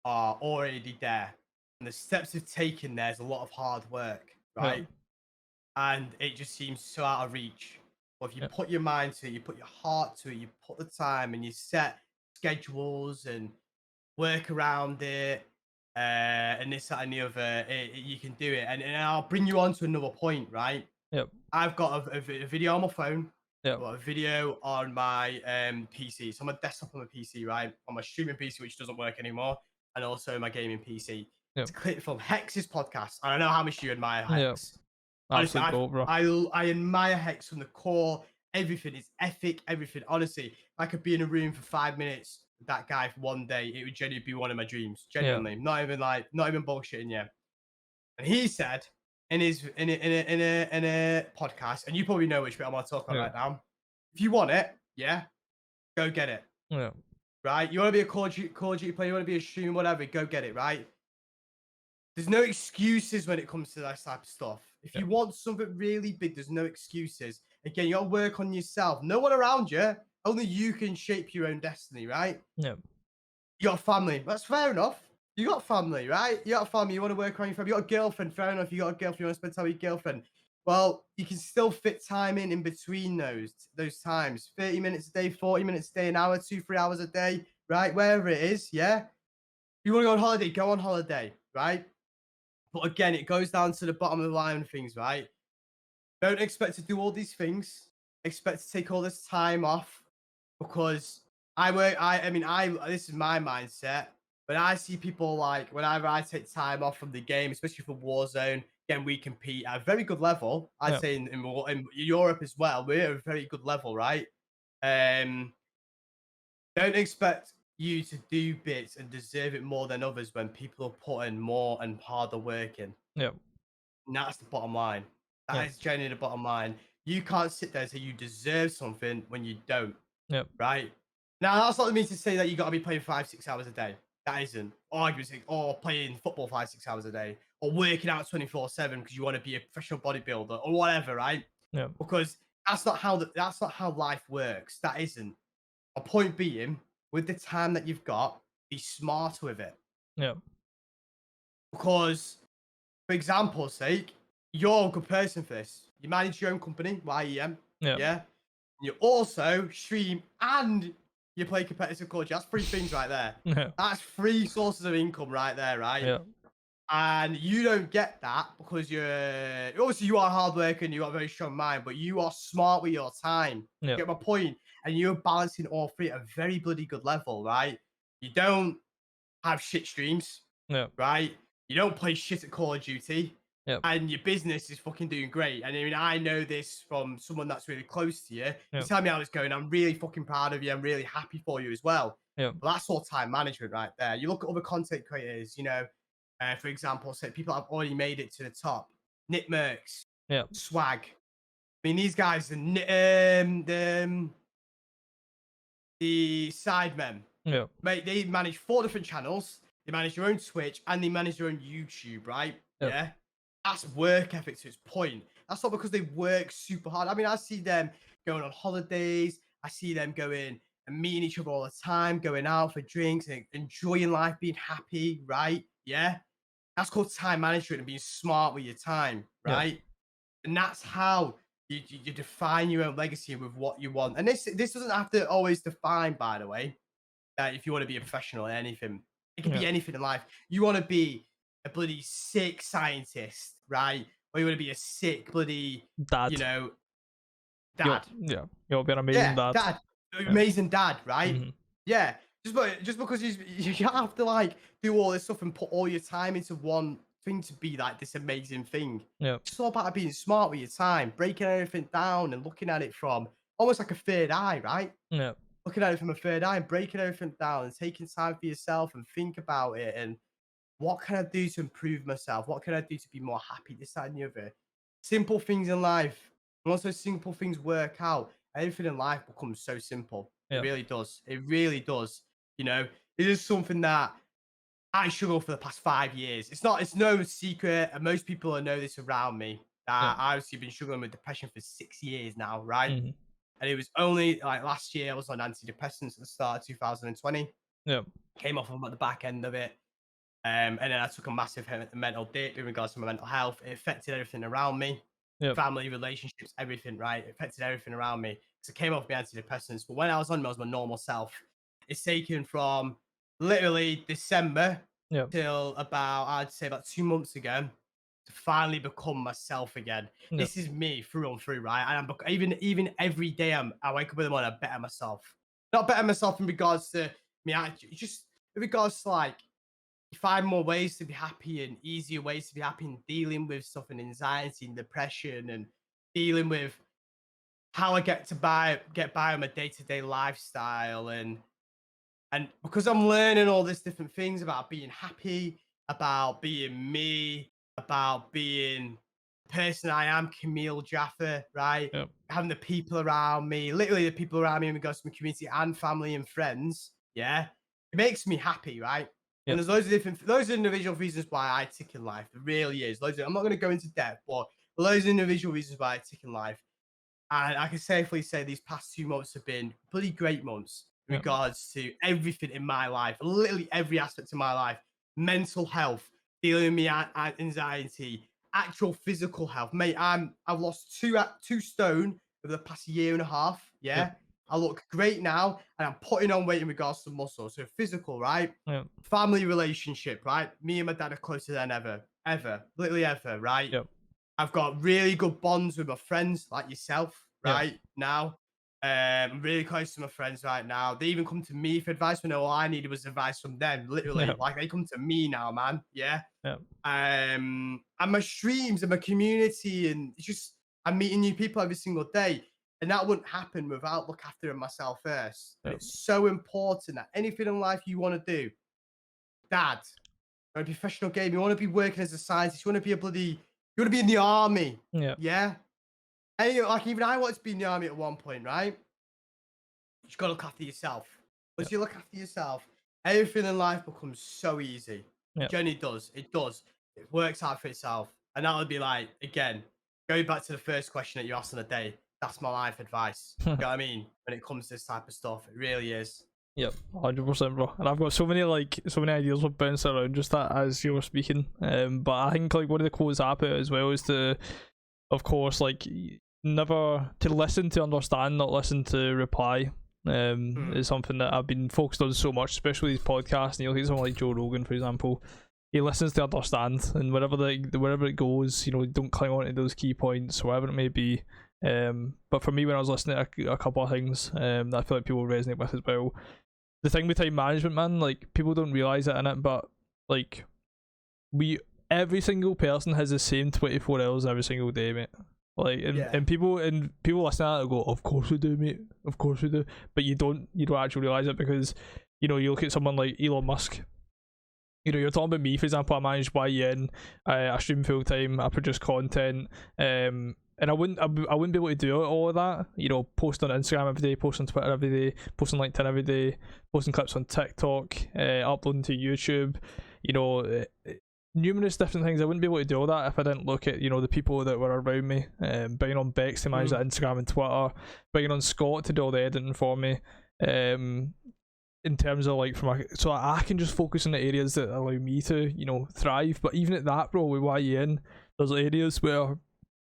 are already there. And the steps they've taken, there's a lot of hard work, right? And it just seems so out of reach. But if you put your mind to it, you put your heart to it, you put the time and you set schedules and work around it, and this, that, and the other, you can do it. And I'll bring you on to another point, right? I've got a video on my phone. I've got a video on my PC. So I'm a desktop on my PC, right? On my streaming PC, which doesn't work anymore, and also my gaming PC. It's a clip from Hex's podcast. And I know how much you admire Hex. Honestly, I admire Hex from the core. Everything is epic. Everything. Honestly, if I could be in a room for 5 minutes with that guy for one day, it would genuinely be one of my dreams. Genuinely, not even bullshitting you. And he said in a podcast, and you probably know which bit I'm going to talk about right now. If you want it, go get it. Right? You want to be a Call of Duty player, you want to be a streamer, whatever, go get it, right? There's no excuses when it comes to that type of stuff. If you want something really big, there's no excuses. Again, you got to work on yourself. No one around you. Only you can shape your own destiny, right? You got a family. That's fair enough. You got family, right? You got family. You want to work around your family. You got a girlfriend. Fair enough. You got a girlfriend. You want to spend time with your girlfriend. Well, you can still fit time in between those times. 30 minutes a day, 40 minutes a day, an hour, 2, 3 hours a day, right? Wherever it is, yeah. You want to go on holiday? Go on holiday, right? But again, it goes down to the bottom of the line of things, right? Don't expect to do all these things. Expect to take all this time off because this is my mindset. When I see people like, whenever I take time off from the game, especially for Warzone, again, we compete at a very good level. I'd say in Europe as well, we're at a very good level, right? Don't expect you to do bits and deserve it more than others when people are putting more and harder work in. Yeah. And that's the bottom line. That is genuinely the bottom line. You can't sit there and say you deserve something when you don't. Yep. Right? Now, that's not mean to say that you got to be playing 5-6 hours a day. That isn't. Or playing football 5-6 hours a day. Or working out 24/7 because you want to be a professional bodybuilder or whatever, right? Yeah. Because that's not how life works. That isn't. A point being, with the time that you've got, be smart with it. Yeah. Because, for example's sake, you're a good person for this. You manage your own company, YEM. Yeah. You also stream and you play competitive culture. That's 3 things right there. Yeah. That's 3 sources of income right there, right? Yeah. And you don't get that because obviously you are hard worker and you got a very strong mind, but you are smart with your time. Yeah. Get my point? And you're balancing all 3 at a very bloody good level, right? You don't have shit streams, right? You don't play shit at Call of Duty. Yep. And your business is fucking doing great. And I mean, I know this from someone that's really close to you. Yep. You tell me how it's going. I'm really fucking proud of you. I'm really happy for you as well. Yep. But that's all time management right there. You look at other content creators, for example, say people that have already made it to the top. Knit Mercs, Swag. I mean, these guys, the Sidemen, mate, they manage 4 different channels. They manage their own Twitch and they manage their own YouTube, right? Yep. Yeah. That's work ethic to its point. That's not because they work super hard. I mean, I see them going on holidays. I see them going and meeting each other all the time, going out for drinks and enjoying life, being happy, right? Yeah. That's called time management and being smart with your time, right? Yep. And that's how you define your own legacy with what you want. And this doesn't have to always define, by the way, that if you want to be a professional in anything, it can be anything in life. You want to be a bloody sick scientist, right? Or you want to be a sick bloody dad. Dad. You'll be an amazing dad. Amazing dad, right? Mm-hmm. Yeah. Just because you have to like do all this stuff and put all your time into one thing to be like this amazing thing. Yeah. It's all about being smart with your time, breaking everything down and looking at it from almost like a third eye, right? Yeah. Looking at it from a third eye and breaking everything down and taking time for yourself and think about it and what can I do to improve myself? What can I do to be more happy, this, that, and the other? Simple things in life. Once those simple things work out, everything in life becomes so simple. It really does. It really does. It is something that I struggled for the past 5 years. It's no secret, and most people know this around me. I've obviously been struggling with depression for 6 years now, right? Mm-hmm. And it was only like last year I was on antidepressants at the start of 2020. Yeah. Came off at the back end of it. And then I took a massive mental dip in regards to my mental health. It affected everything around me. Family, relationships, everything, right? It affected everything around me. So I came off my antidepressants. But when I was on them, I was my normal self. It's taken from literally December till about 2 months ago to finally become myself again. This is me through and through, right? And I'm even every day I wake up in the morning, I better myself. Not better myself in regards to me, just in regards to like, find more ways to be happy and easier ways to be happy and dealing with stuff and anxiety and depression and dealing with how I get by on my day-to-day lifestyle and because I'm learning all these different things about being happy, about being me, about being the person I am, Camille Jaffa, right? Having the people around me, literally the people around me in regards to my community and family and friends, it makes me happy, right? And there's those are individual reasons why I tick in life. It really is. I'm not going to go into depth, but those are individual reasons why I tick in life. And I can safely say these past 2 months have been pretty great months in regards to everything in my life, literally every aspect of my life. mental health, dealing with me anxiety, actual physical health. Mate, I've lost 2 stone over the past year and a half. Yeah. Yep. I look great now, and I'm putting on weight in regards to muscle. So physical, right? Yep. Family relationship, right? Me and my dad are closer than ever, literally ever, right? Yep. I've got really good bonds with my friends, like yourself, right? Yep. Now, I'm really close to my friends right now. They even come to me for advice when all I needed was advice from them. Literally, Yep. like they come to me now, man. Yeah. Yep. And my streams and my community, and it's just I'm meeting new people every single day. And that wouldn't happen without looking after myself first. Yep. It's so important that anything in life you want to do, dad, you're a professional game, you want to be working as a scientist, you want to be you want to be in the army. Yeah. And like even I wanted to be in the army at one point, right? You just got to look after yourself. Once you look after yourself, everything in life becomes so easy. It genuinely does. It does. It works out for itself. And that would be like, again, going back to the first question that you asked on the day, that's my life advice. You know what I mean? When it comes to this type of stuff, it really is. Yep, 100%, bro. And I've got so many ideas of bouncing around just that as you were speaking. But I think like one of the quotes I put as well is to, of course, like never to listen to understand, not listen to reply. Is something that I've been focused on so much, especially these podcasts. And you look at someone like Joe Rogan, for example. He listens to understand, and wherever it goes, don't cling on to those key points, whatever it may be. But for me, when I was listening to a couple of things that I feel like people resonate with as well, the thing with time management, man, like people don't realize it in it, but like every single person has the same 24 hours every single day, mate. Like and people listen to that and go, of course we do, mate, of course we do, but you don't actually realize it, because you look at someone like Elon Musk. You're talking about me, for example. I manage YN, I stream full time, I produce content, and I wouldn't be able to do all of that. Post on Instagram every day, post on Twitter every day, post on LinkedIn every day, posting clips on TikTok, uploading to YouTube. Numerous different things. I wouldn't be able to do all that if I didn't look at the people that were around me. Bringing on Bex to manage that Instagram and Twitter, bringing on Scott to do all the editing for me. In terms of so I can just focus on the areas that allow me to thrive. But even at that, bro, with YN, there's areas where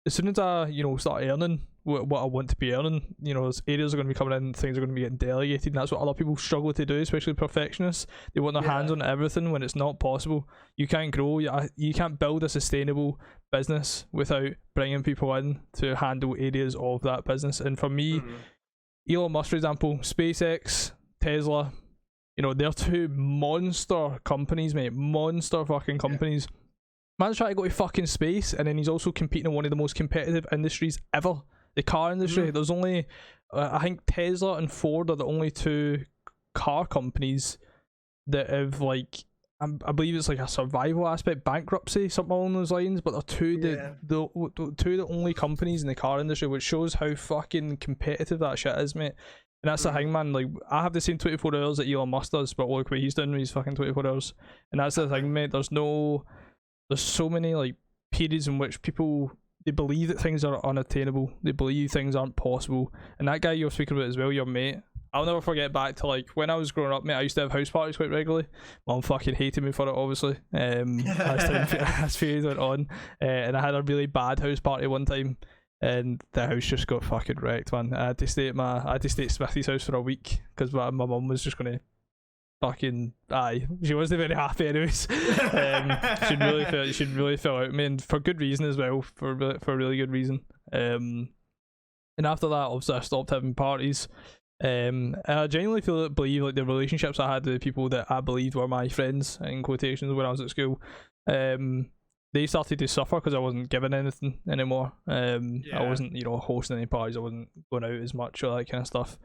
as soon as I start earning what I want to be earning, there's areas are going to be coming in, things are going to be getting delegated, and that's what other people struggle to do, especially perfectionists. They want their hands on everything when it's not possible. You can't grow, you can't build a sustainable business without bringing people in to handle areas of that business. And for me, Elon Musk, for example, SpaceX, Tesla, they're two monster companies, mate. Monster fucking companies. Man's trying to go to fucking space, and then he's also competing in one of the most competitive industries ever, the car industry. There's only, I think Tesla and Ford are the only two car companies that have I believe it's like a survival aspect, bankruptcy, something along those lines. But they're the only companies in the car industry, which shows how fucking competitive that shit is, mate. And that's the thing, man. Like, I have the same 24 hours that Elon Musk does, but look what he's doing with his fucking 24 hours. And that's the thing, mate. There's so many periods in which people, they believe that things are unattainable. They believe things aren't possible. And that guy you're speaking about as well, your mate, I'll never forget back to when I was growing up, mate. I used to have house parties quite regularly. Mom fucking hated me for it, obviously. As periods went on, and I had a really bad house party one time, and the house just got fucking wrecked, man. I had to stay at Smithy's house for a week because my mum was just gonna fucking she wasn't very happy anyways. She really fell out, man, for good reason as well, for a really good reason. And after that, obviously I stopped having parties. And I genuinely believe the relationships I had with the people that I believed were my friends, in quotations, when I was at school, they started to suffer because I wasn't giving anything anymore. I wasn't hosting any parties, I wasn't going out as much, or that kind of stuff.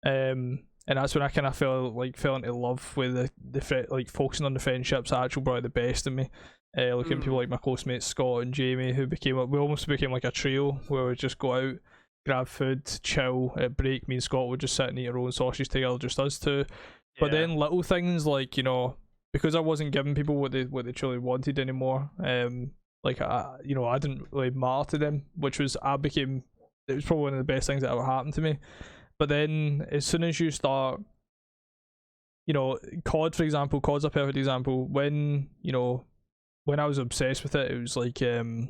And that's when I kind of fell into love with the focusing on the friendships that actually brought out the best in me. Looking at people like my close mates Scott and Jamie, we almost became like a trio where we'd just go out, grab food, chill. At break, me and Scott would just sit and eat our own sausages together, just us two. But then little things because I wasn't giving people what they truly wanted anymore. I didn't really matter to them, it was probably one of the best things that ever happened to me. But then as soon as you start you know, COD, for example. COD's a perfect example. When, you know, when I was obsessed with it, it was like, you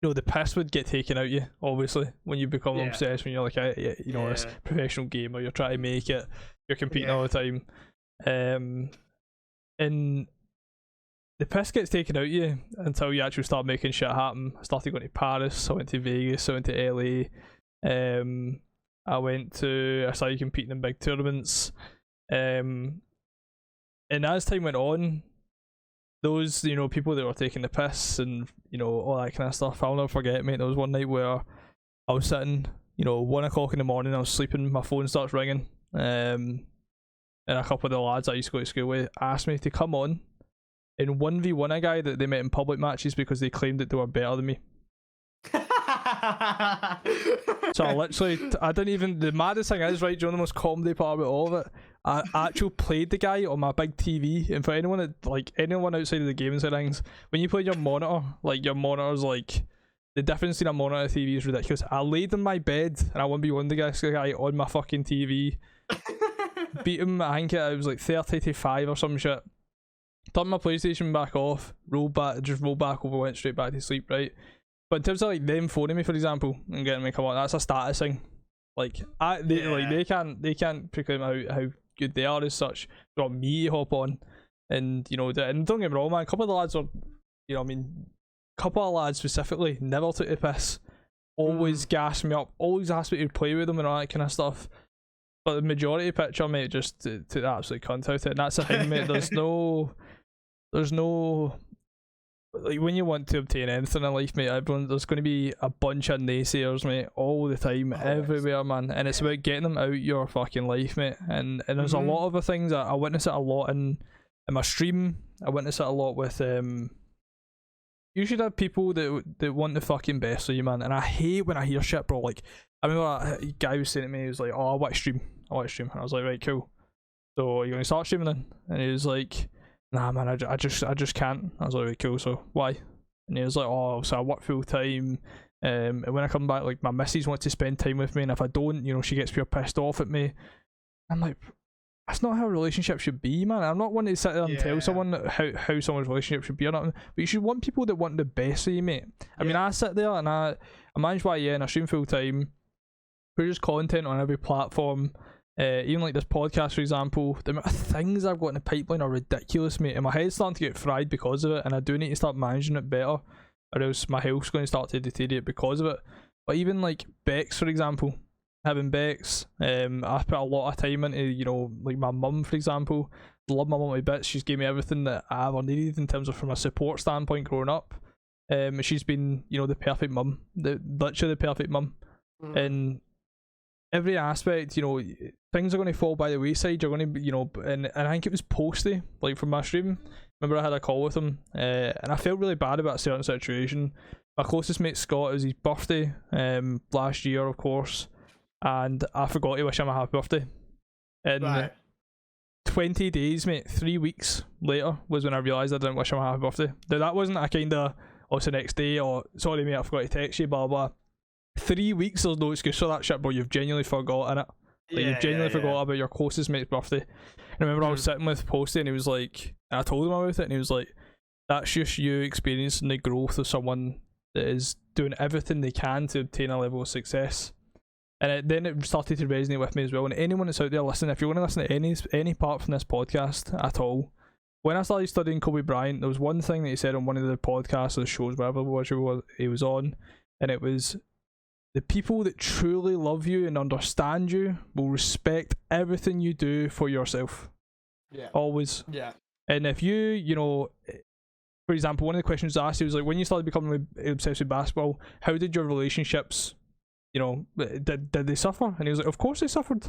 know, the piss would get taken out of you, obviously, when you become obsessed, when you're like, you know, this professional gamer, you're trying to make it, you're competing all the time. And the piss gets taken out of you until you actually start making shit happen. I started going to Paris, I went to Vegas, I went to LA. I started competing in big tournaments. And as time went on, those, you know, people that were taking the piss and, you know, all that kind of stuff, I'll never forget, mate. There was one night where I was sitting, you know, 1 o'clock in the morning, I was sleeping, my phone starts ringing, and a couple of the lads I used to go to school with asked me to come on and 1v1 a guy that they met in public matches because they claimed that they were better than me. So I didn't even, the maddest thing is, right, John, the most comedy part about all of it, I actually played the guy on my big TV. And for anyone outside of the gaming side of things, when you play your monitor, like your monitor's like, the difference between a monitor and a TV is ridiculous. I laid in my bed and I 1v1 the guy on my fucking TV, beat him. I think it was like 30-5 or some shit. Turned my PlayStation back off, rolled back over, went straight back to sleep, right? But in terms of like them phoning me, for example, and getting me come on, that's a status thing. Like they can't proclaim how good they are as such. They want me to hop on, and you know, and don't get me wrong, man. A couple of the lads are, you know, I mean, a couple of lads specifically never took the piss, always gassed me up, always asked me to play with them and all that kind of stuff. But the majority of the picture, mate, just took the absolute cunt out of it, and that's the thing, mate. There's no. Like, when you want to obtain anything in life, mate, there's going to be a bunch of naysayers, mate, all the time, everywhere, man. And it's about getting them out your fucking life, mate. And there's a lot of the things that I witness it a lot in my stream. I witness it a lot with you should have people that want the fucking best of you, man. And I hate when I hear shit, bro. Like, I remember a guy was saying to me, he was like, "Oh, I want to stream." And I was like, "Right, cool. So you're gonna start streaming then?" And he was like, "Nah, man, I just can't." I was like, "Right, cool. So why?" And he was like, "Oh, so I work full time, and when I come back, like, my missus wants to spend time with me, and if I don't, you know, she gets pure pissed off at me." I'm like, that's not how a relationship should be, man. I'm not wanting to sit there and tell someone how someone's relationship should be or nothing, but you should want people that want the best of you, mate. I mean, I sit there and I manage YA and I stream full time, produce content on every platform. Even like this podcast, for example, the amount of things I've got in the pipeline are ridiculous, mate, and my head's starting to get fried because of it, and I do need to start managing it better, or else my health's going to start to deteriorate because of it. But even like Bex, for example, having Bex, I put a lot of time into, you know, like my mum, for example. Love my mum to bits. She's gave me everything that I ever needed in terms of from a support standpoint growing up. She's been, you know, the perfect mum, literally the perfect mum, and every aspect, you know, things are going to fall by the wayside. You're going to, you know, and I think it was Posty, like from my stream. Remember I had a call with him, and I felt really bad about a certain situation. My closest mate Scott, it was his birthday last year, of course, and I forgot to wish him a happy birthday. And 20 days, mate, 3 weeks later was when I realised I didn't wish him a happy birthday. Now that wasn't a kind of, oh, it's the next day, or sorry mate, I forgot to text you, blah blah. 3 weeks, there's no excuse for that shit, bro. You've genuinely forgotten it. Like, you've genuinely forgot about your closest mate's birthday. And I remember I was sitting with Posty, and he was like, and I told him about it, and he was like, that's just you experiencing the growth of someone that is doing everything they can to obtain a level of success. And then it started to resonate with me as well. And anyone that's out there listening, if you want to listen to any part from this podcast at all, when I started studying Kobe Bryant, there was one thing that he said on one of the podcasts or the shows, wherever he was on, and it was, the people that truly love you and understand you will respect everything you do for yourself. Yeah. Always. Yeah. And if you know, for example, one of the questions I asked, he was like, when you started becoming obsessed with basketball, how did your relationships, you know, did they suffer? And he was like, of course they suffered.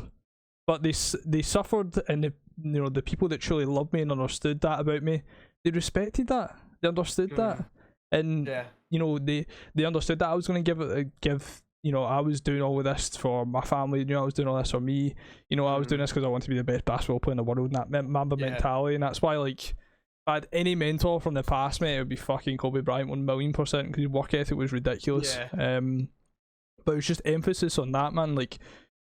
But they suffered, and you know, the people that truly loved me and understood that about me, they respected that. They understood that. And you know, they understood that I was going to give you know, I was doing all of this for my family, you know, I was doing all this for me, you know, I was doing this because I want to be the best basketball player in the world, and that Mamba mentality. And that's why, like, if I had any mentor from the past, mate, it would be fucking Kobe Bryant 1,000,000%, because his work ethic was ridiculous. But it was just emphasis on that, man. Like,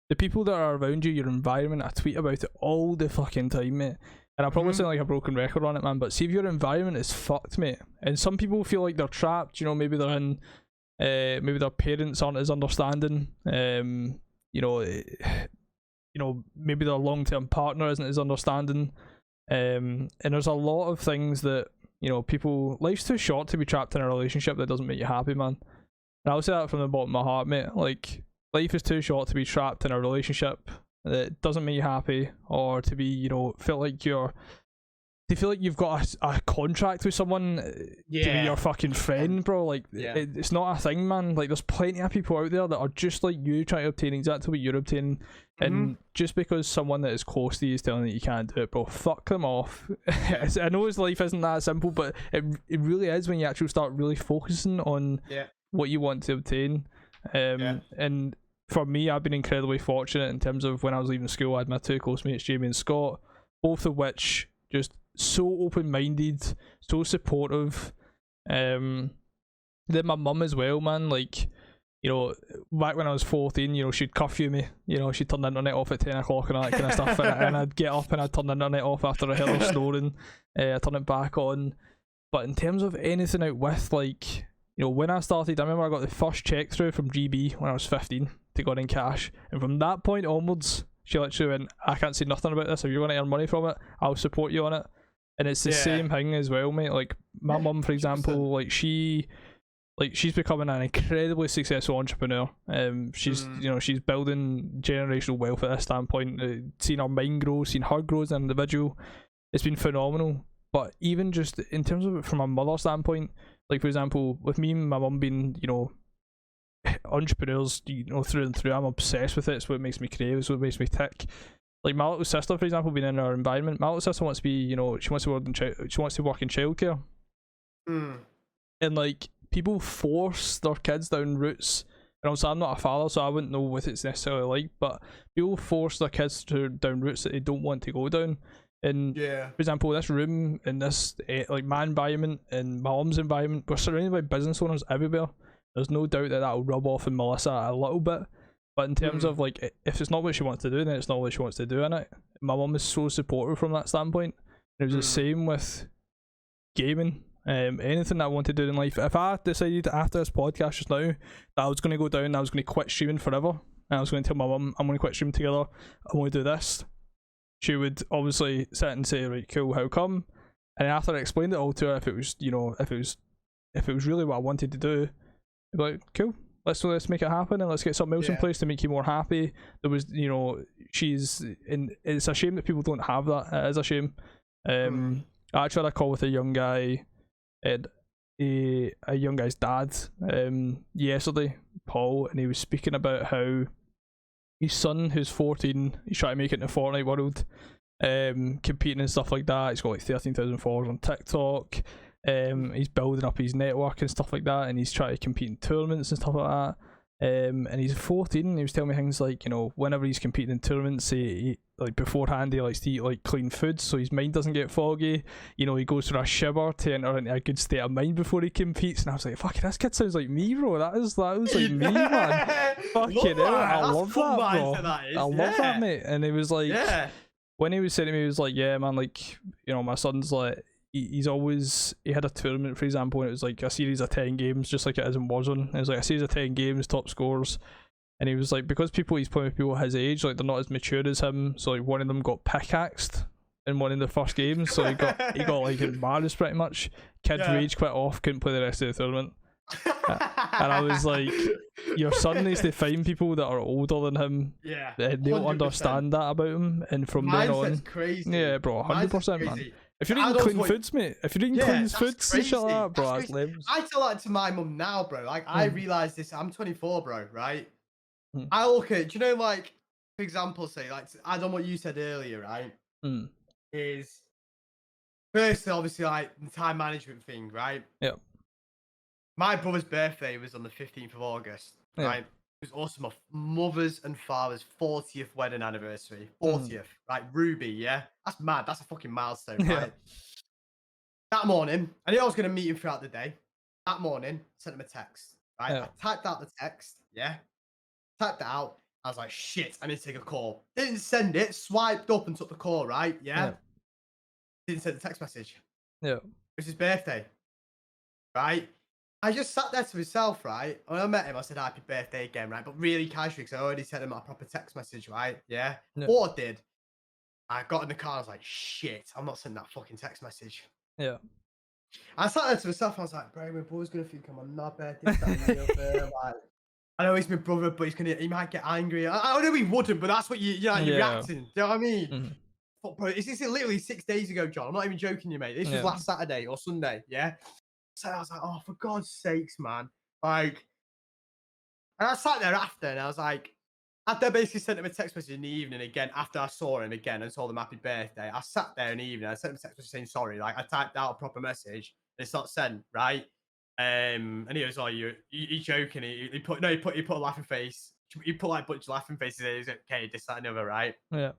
the people that are around you, your environment, I tweet about it all the fucking time, mate. And I probably sound like a broken record on it, man, but see if your environment is fucked, mate. And some people feel like they're trapped, you know, maybe they're in, maybe their parents aren't as understanding, you know, maybe their long-term partner isn't as understanding, and there's a lot of things that, you know, people, life's too short to be trapped in a relationship that doesn't make you happy, man. And I'll say that from the bottom of my heart, mate. Like, life is too short to be trapped in a relationship that doesn't make you happy, or to be, you know, feel like you've got a contract with someone to be your fucking friend, bro. Like, it's not a thing, man. Like, there's plenty of people out there that are just like you, trying to obtain exactly what you're obtaining, and just because someone that is close to you is telling you can't do it, bro, fuck them off. I know his life isn't that simple, but it really is when you actually start really focusing on what you want to obtain. And for me, I've been incredibly fortunate in terms of when I was leaving school, I had my two close mates, Jamie and Scott, both of which just so open-minded, so supportive. Then my mum as well, man. Like, you know, back when I was 14, you know, she'd curfew me. You know, she'd turn the internet off at 10 o'clock and all that kind of stuff. And I'd get up and I'd turn the internet off after I heard her snoring. I'd turn it back on. But in terms of anything out with, like, you know, when I started, I remember I got the first check through from GB when I was 15 to go in cash. And from that point onwards, she literally went, I can't say nothing about this. If you're going to earn money from it, I'll support you on it. And it's the same thing as well, mate. Like, my mum, for example, like she's becoming an incredibly successful entrepreneur. She's you know, she's building generational wealth at this standpoint. Seeing her mind grow, seeing her grow as an individual, it's been phenomenal. But even just in terms of it from a mother standpoint, like, for example, with me and my mum being, you know, entrepreneurs, you know, through and through, I'm obsessed with it. It's what makes me creative. It's what makes me tick. Like, my little sister, for example, being in our environment, my little sister wants to be, you know, she wants to work in childcare. And like, people force their kids down routes. And also, I'm not a father, so I wouldn't know what it's necessarily like, but people force their kids down routes that they don't want to go down. And for example, this room and this, like, my environment and my mom's environment, we're surrounded by business owners everywhere. There's no doubt that that'll rub off on Melissa a little bit. But in terms of, like, if it's not what she wants to do, then it's not what she wants to do in it. My mum is so supportive from that standpoint. It was the same with gaming. Anything that I want to do in life. If I decided after this podcast just now that I was going to go down and I was going to quit streaming forever, and I was going to tell my mum, I'm going to quit streaming together, I'm going to do this, she would obviously sit and say, right, cool, how come? And after I explained it all to her, if it was, you know, if it was really what I wanted to do, I'd be like, cool, let's make it happen, and let's get something else in place to make you more happy. There was, you know, it's a shame that people don't have that. It is a shame. I actually had a call with a young guy, a young guy's dad, yesterday, Paul, and he was speaking about how his son, who's 14, he's trying to make it in the Fortnite world, competing and stuff like that. He's got like 13,000 followers on TikTok. He's building up his network and stuff like that, and he's trying to compete in tournaments and stuff like that. And he's 14, and he was telling me things like, you know, whenever he's competing in tournaments, he like beforehand he likes to eat like clean foods so his mind doesn't get foggy. You know, he goes through a shiver to enter into a good state of mind before he competes. And I was like, fucking, this kid sounds like me, bro. That was like me, man. Fucking hell, I love that, bro. I love that, mate. And it was like, when he was saying to me, he was like, yeah, man, like, you know, my son's like, he had a tournament, for example, and it was like a series of 10 games, just like it is in Warzone. It was like a series of 10 games, top scores. And he was like, because he's playing with people his age, like, they're not as mature as him, so like one of them got pickaxed in one of the first games, so he got like embarrassed pretty much. Kid rage quit off, couldn't play the rest of the tournament. And I was like, your son needs to find people that are older than him. And they'll understand that about him, and from then on, crazy. Yeah, bro, 100%, man. If you're eating clean foods, mate. If you're eating clean foods and shit like that, bro, that's limbs. I tell that to my mum now, bro. Like, I realise this. I'm 24, bro, right? I look at, do you know, like, for example, say, like, to add on what you said earlier, right? Is, firstly, obviously, like, the time management thing, right? Yep. My brother's birthday was on the 15th of August, right? It was also my mother's and father's 40th wedding anniversary. 40th, right? Ruby, yeah? That's mad. That's a fucking milestone, right? That morning, I knew I was going to meet him throughout the day. That morning, I sent him a text, right? I typed out the text, typed it out. I was like, shit, I need to take a call. Didn't send it, swiped up and took the call, right? Yeah. Didn't send the text message. Yeah. It was his birthday, right? I just sat there to myself, right? When I met him, I said, happy birthday again, right? But really casually, because I already sent him a proper text message, right? Yeah. What I did, I got in the car, I was like, shit, I'm not sending that fucking text message. Yeah. I sat there to myself, I was like, bro, my brother's going to think I'm a knobhead, this, that, and the other. Like, I know he's my brother, but he might get angry. I know he wouldn't, but that's what you're reacting. Do you know what I mean? Mm-hmm. But bro, this is literally 6 days ago, John. I'm not even joking you, mate. This was last Saturday or Sunday, yeah? So I was like, oh, for God's sakes, man. Like, and I sat there after and I was like, after I basically sent him a text message in the evening again, after I saw him again and told him happy birthday, I sat there in the evening, I sent him a text message saying sorry. Like, I typed out a proper message and it's not sent, right? And he was like, you joking. He put a laughing face. He put like a bunch of laughing faces. He was like, okay, this, that, and the other, right? Yeah.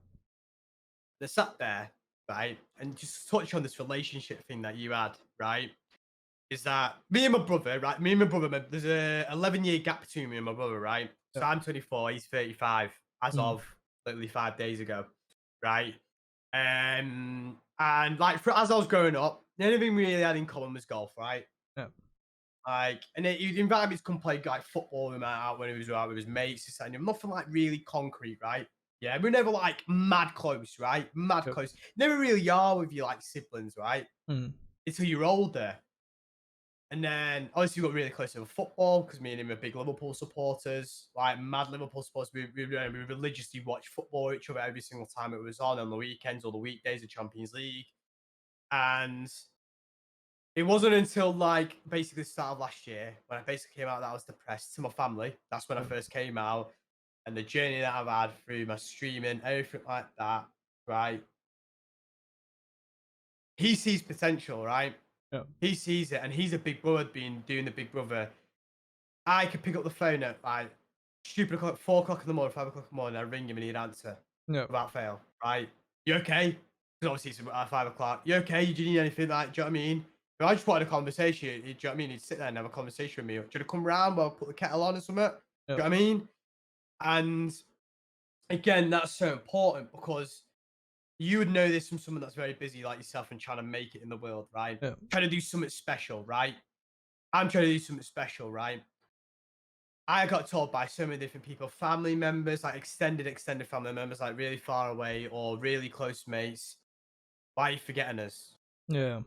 They sat there, right? And just touch on this relationship thing that you had, right? Is that me and my brother, right? Me and my brother, there's a 11-year gap between me and my brother, right? So I'm 24, he's 35 as of literally 5 days ago, right? And like as I was growing up, the only thing we really had in common was golf, right? Yeah. Like, and he'd invite me to come play like football with him out when he was out with his mates, and nothing like really concrete, right? Yeah, we were never like mad close, right? Mad close. Never really are with your like siblings, right? Until you're older. And then obviously we got really close to football because me and him are big Liverpool supporters, like mad Liverpool supporters. We religiously watch football each other every single time it was on the weekends or the weekdays of Champions League. And it wasn't until like basically the start of last year when I basically came out that I was depressed to my family. That's when I first came out. And the journey that I've had through my streaming, everything like that, right? He sees potential, right? Yeah. He sees it, and he's a big brother doing the big brother. I could pick up the phone at like stupid o'clock, 4 o'clock in the morning, 5 o'clock in the morning. I ring him and he'd answer without fail, right? You okay? Because obviously it's at 5 o'clock. You okay? Do you need anything? Like, do you know what I mean? If I just wanted a conversation, do you know what I mean? He'd sit there and have a conversation with me. Do you want to come round? Well, put the kettle on or something. Do you know what I mean? And again, that's so important because you would know this from someone that's very busy like yourself and trying to make it in the world, right? Trying to do something special, right? I'm trying to do something special, right? I got told by so many different people, family members, like extended family members, like really far away or really close mates. Why are you forgetting us? Yeah.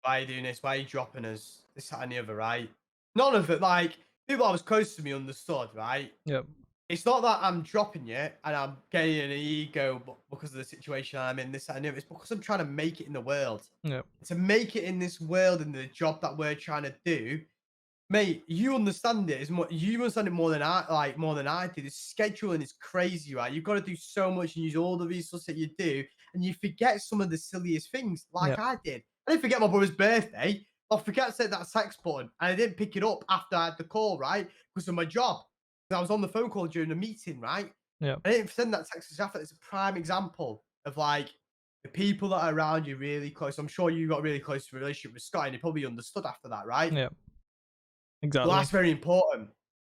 Why are you doing this? Why are you dropping us? This, that, and the other, right? None of it, like, people that was close to me understood, right? Yep. It's not that I'm dropping you and I'm getting an ego because of the situation I'm in, this, that, and the other. It's because I'm trying to make it in the world. Yep. To make it in this world and the job that we're trying to do, mate, you understand it you understand it more than I do. The scheduling is crazy, right? You've got to do so much and use all the resources that you do, and you forget some of the silliest things, like I did. I didn't forget my brother's birthday. I forgot to set that text button, and I didn't pick it up after I had the call, right? Because of my job. I was on the phone call during the meeting, right? Yeah. I didn't send that text to Jaff. It's a prime example of like the people that are around you really close. I'm sure you got really close to a relationship with Scott, and he probably understood after that, right? Yeah. Exactly. Well, that's very important.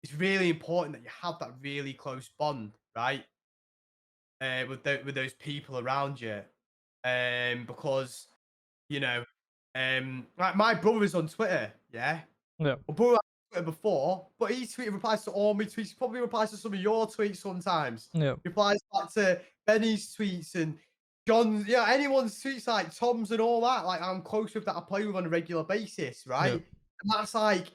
It's really important that you have that really close bond, right? With those people around you, because you know, like my brother is on Twitter, yeah. Yeah. My brother was on Twitter before, but he replies to all my tweets. He probably replies to some of your tweets sometimes. Yeah. Replies back to Benny's tweets and John's, anyone's tweets, like Tom's and all that. Like I'm close with that. I play with on a regular basis, right? Yeah. And that's like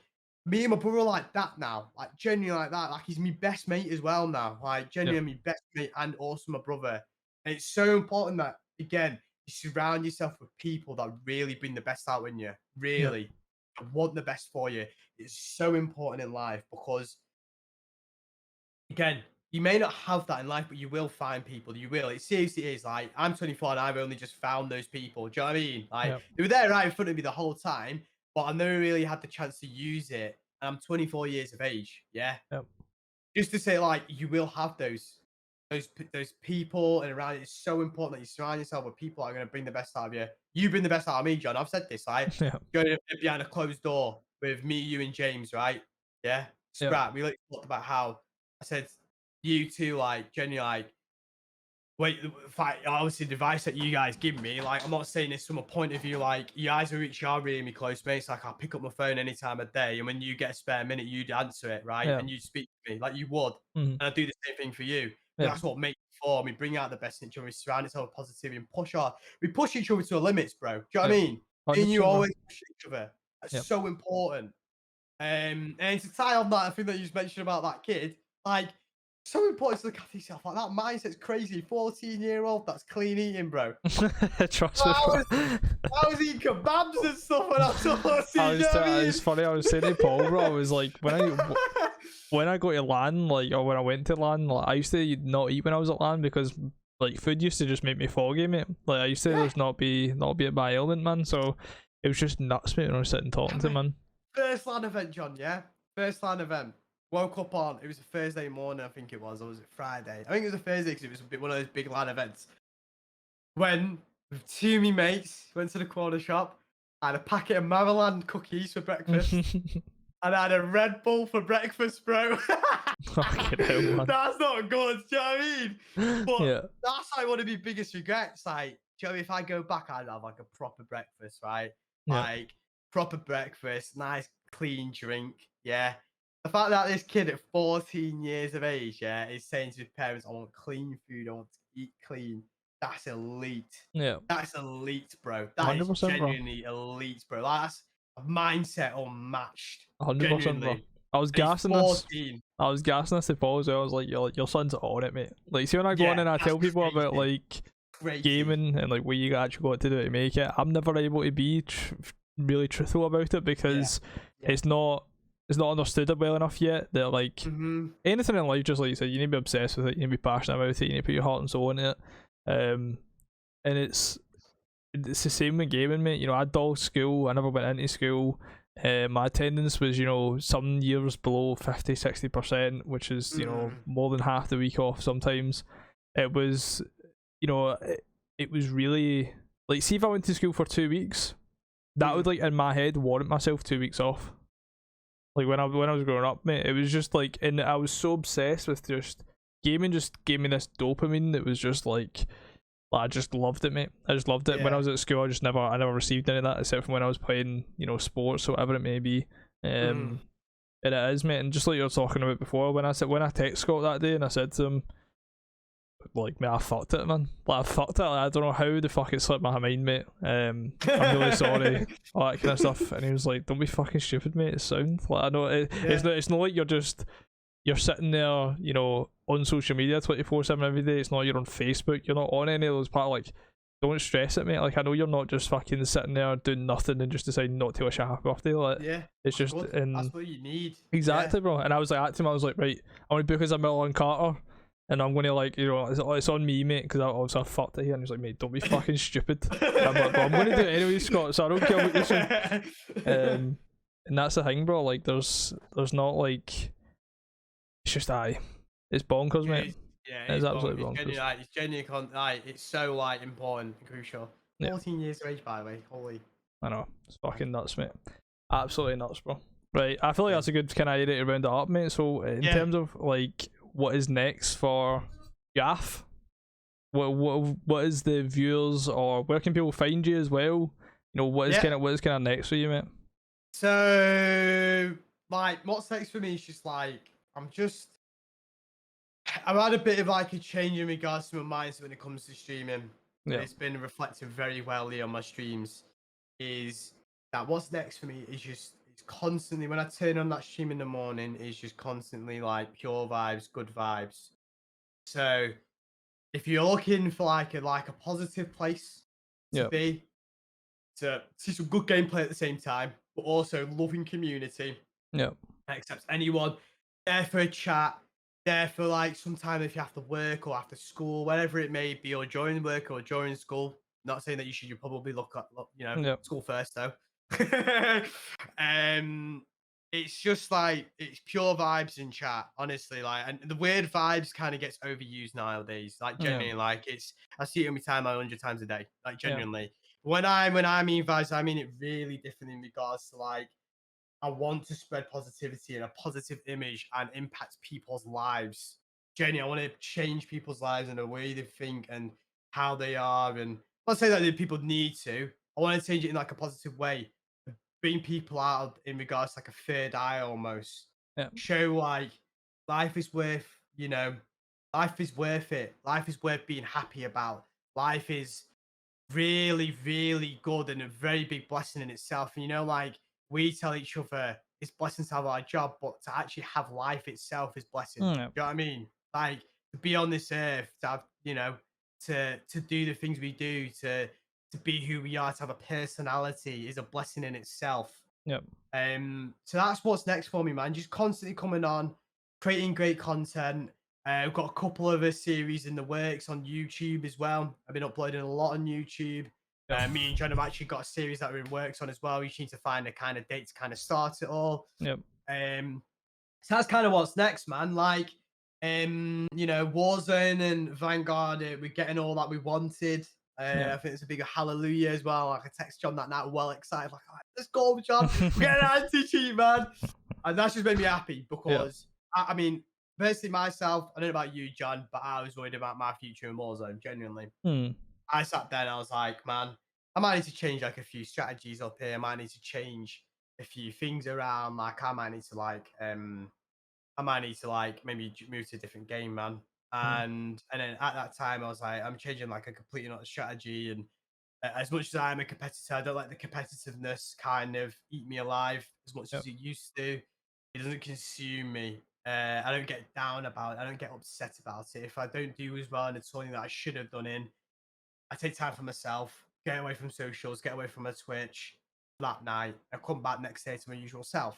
me and my brother are like that now, like genuinely like that. Like he's my best mate as well now, like genuinely my best mate and also my brother. And it's so important that again you surround yourself with people that really bring the best out in you, really want the best for you. It's so important in life because again, you may not have that in life, but you will find people. You will. It seriously is. Like I'm 24 and I've only just found those people. Do you know what I mean? Like they were there right in front of me the whole time, but I never really had the chance to use it. And I'm 24 years of age. Yeah. Yep. Just to say, like, you will have those people and around. It's so important that you surround yourself with people that are going to bring the best out of you. You bring the best out of me, John. I've said this. Like, going behind a closed door with me, you, and James, right? Yeah. Scrap. We talked about how I said you two, like, genuinely, like, wait, obviously the advice that you guys give me, like, I'm not saying this from a point of view, like, you guys are really close mates. Like, I'll pick up my phone any time of day, and when you get a spare minute, you'd answer it, right? Yeah. And you'd speak to me like you would. Mhm. And I do the same thing for you. Yeah. That's what makes it for me. Bring out the best in each other, surround ourselves with positivity, and we push each other to our limits, bro. Do you know what I mean? And you 100%, bro. always push each other. That's Yep. so important. And to tie on that, I think that you just mentioned about that kid, like, so important to look after yourself. Like, that mindset's crazy. 14-year-old, that's clean eating, bro. Trust me, bro. I was eating kebabs and stuff when I was 14. It's funny. I was saying to Paul, bro. I was like, when I go to LAN, like, or when I went to LAN, like, I used to not eat when I was at LAN because, like, food used to just make me foggy, mate. Like, I used to just not be at my element, man. So it was just nuts, mate, when I was sitting talking to him, man. First LAN event, John. Yeah, first LAN event. Woke up on, it was a Thursday morning, I think it was, or was it Friday? I think it was a Thursday because it was one of those big LAN events. When with two of me mates went to the corner shop, I had a packet of Maryland cookies for breakfast, and I had a Red Bull for breakfast, bro. Fucking hell, man. That's not good, do you know what I mean? But Yeah. that's like one of my biggest regrets. Like, do you know, if I go back, I'd have like a proper breakfast, right? Yeah. Like, proper breakfast, nice clean drink, yeah. The fact that this kid at 14 years of age, yeah, is saying to his parents, I want clean food, I want to eat clean. That's elite. Yeah. That's elite, bro. That is 100%, bro. genuinely elite, bro. Like, that's a mindset unmatched. 100%, bro. Genuinely. I was And he's gassing this. 14. I was gassing this to Paul as well. I was like, your son's on it, mate. Like, see when I go Yeah, on and I that's tell people about crazy. like Crazy. gaming and like what you actually got to do to make it, I'm never able to be really truthful about it because Yeah. it's not understood well enough yet that like Mhm. anything in life, just like you said, you need to be obsessed with it, you need to be passionate about it, you need to put your heart and soul into it. And it's the same with gaming, mate. You know, I dulled school, I never went into school. My attendance was, you know, some years below 50-60%, which is, you know, more than half the week off sometimes. It was, you know, it was really like, see if I went to school for 2 weeks, that would, like, in my head warrant myself 2 weeks off. Like when I was growing up, mate, it was just like, and I was so obsessed with just gaming, just gave me this dopamine that was just like I just loved it, mate. I just loved it. When I was at school, I never received any of that except from when I was playing, you know, sports or whatever it may be. And it is, mate. And just like you were talking about before, when I text Scott that day and I said to him, like, mate, I fucked it, man. Like, I fucked it. Like, I don't know how the fuck it slipped my mind, mate. I'm really sorry. All that kind of stuff. And he was like, "Don't be fucking stupid, mate. It's sound." Like, I know it's not like you're sitting there, you know, on social media 24/7 every day. It's not like you're on Facebook. You're not on any of those part. Like, don't stress it, mate. Like, I know you're not just fucking sitting there doing nothing and just deciding not to wish a happy birthday. Like, it's just good. That's what you need. Exactly, bro. And I was like, at him, I was like, right, I want to book as a Miller and Carter. And I'm going to, like, you know, it's on me, mate, because I fucked it here. And he's like, mate, don't be fucking stupid. And I'm like, well, I'm going to do it anyway, Scott, so I don't care what you say. And that's the thing, bro. Like, there's not, like, it's just, it's bonkers, mate. Yeah, it's absolutely bonkers. It's genuinely, it's so, like, important and crucial. 14 years of age, by the way. Holy. I know. It's fucking nuts, mate. Absolutely nuts, bro. Right, I feel like that's a good kind of idea to round it up, mate. So, in terms of, like, what is next for Jaff? What is the viewers, or where can people find you as well? You know, what is kind of next for you, mate? So, like, what's next for me is just like, I've had a bit of like a change in regards to my mindset when it comes to streaming. Yeah. It's been reflected very well on my streams. Is that what's next for me is just, it's constantly, when I turn on that stream in the morning, it's just constantly like pure vibes, good vibes. So if you're looking for like a positive place to be, to see some good gameplay at the same time, but also loving community. Accepts anyone, there for a chat, there for like sometime if you have to work or after school, whatever it may be, or during work or during school. Not saying that you probably look at, you know, school first though. It's just like, it's pure vibes in chat, honestly. Like, and the weird vibes kind of gets overused nowadays. Like, genuinely, like, I see it on my time 100 times a day. Like, genuinely. When I mean vibes, I mean it really different in regards to like, I want to spread positivity and a positive image and impact people's lives. genuinely, I want to change people's lives and the way they think and how they are. And I'm not saying that people need to. I want to change it in like a positive way, bring people out in regards to like a third eye almost. Yeah. Show like life is worth, life is worth it. Life is worth being happy about. Life is really, really good and a very big blessing in itself. And like we tell each other it's blessing to have our job, but to actually have life itself is blessing. Yeah. Do you know what I mean? Like to be on this earth, to have, to do the things we do, to be who we are, to have a personality is a blessing in itself. Yep. So that's what's next for me, man. Just constantly coming on, creating great content. I've got a couple of series in the works on YouTube as well. I've been uploading a lot on YouTube. Me and John have actually got a series that we're in works on as well. We just need to find a kind of date to kind of start it all. Yep. So that's kind of what's next, man. Like, Warzone and Vanguard, we're getting all that we wanted. I think it's a big hallelujah as well. Like, I text John that night, well excited, like, let's go, John. We're getting an anti-cheat, man. And that's just made me happy because, I mean, personally myself, I don't know about you, John, but I was worried about my future in Warzone, genuinely. I sat there and I was like, man, I might need to change like a few strategies up here. I might need to change a few things around. Like I might need to like maybe move to a different game, man. And then at that time I was like, I'm changing like a completely another strategy. And as much as I'm a competitor, I don't let the competitiveness kind of eat me alive as much as it used to. It doesn't consume me. I don't get down about it. I don't get upset about it. If I don't do as well and it's something that I should have done I take time for myself, get away from socials, get away from my Twitch that night, and come back next day to my usual self.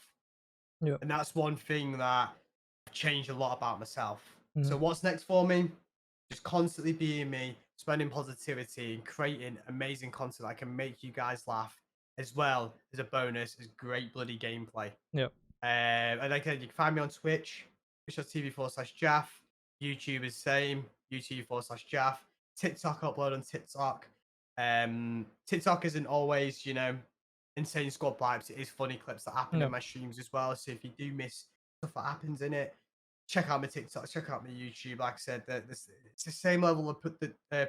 And that's one thing that I've changed a lot about myself. So what's next for me? Just constantly being me, spreading positivity and creating amazing content that can make you guys laugh, as well as a bonus is great bloody gameplay. And like I said, you can find me on Twitch, twitch.tv/Jaff. YouTube is same, YouTube/Jaff. TikTok, upload on TikTok. TikTok isn't always, insane squad vibes. It is funny clips that happen in my streams as well. So if you do miss stuff that happens in it, check out my TikTok, check out my YouTube. Like I said, it's the same level of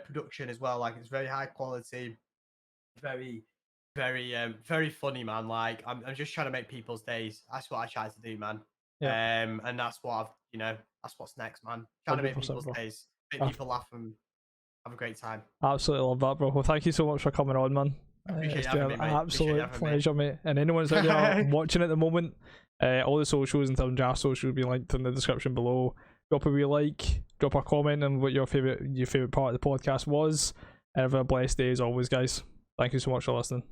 production as well. Like it's very high quality, very, very, very funny, man. Like I'm just trying to make people's days. That's what I try to do, man. And that's what that's what's next, man. Trying to make people's days, make people laugh and have a great time. Absolutely love that, bro. Well, thank you so much for coming on, man. Appreciate it's been an absolute pleasure, mate. And anyone's out there watching at the moment, all the socials and Jaff social will be linked in the description below. Drop a wee like, drop a comment on what your favorite part of the podcast was. And have a blessed day as always, guys. Thank you so much for listening.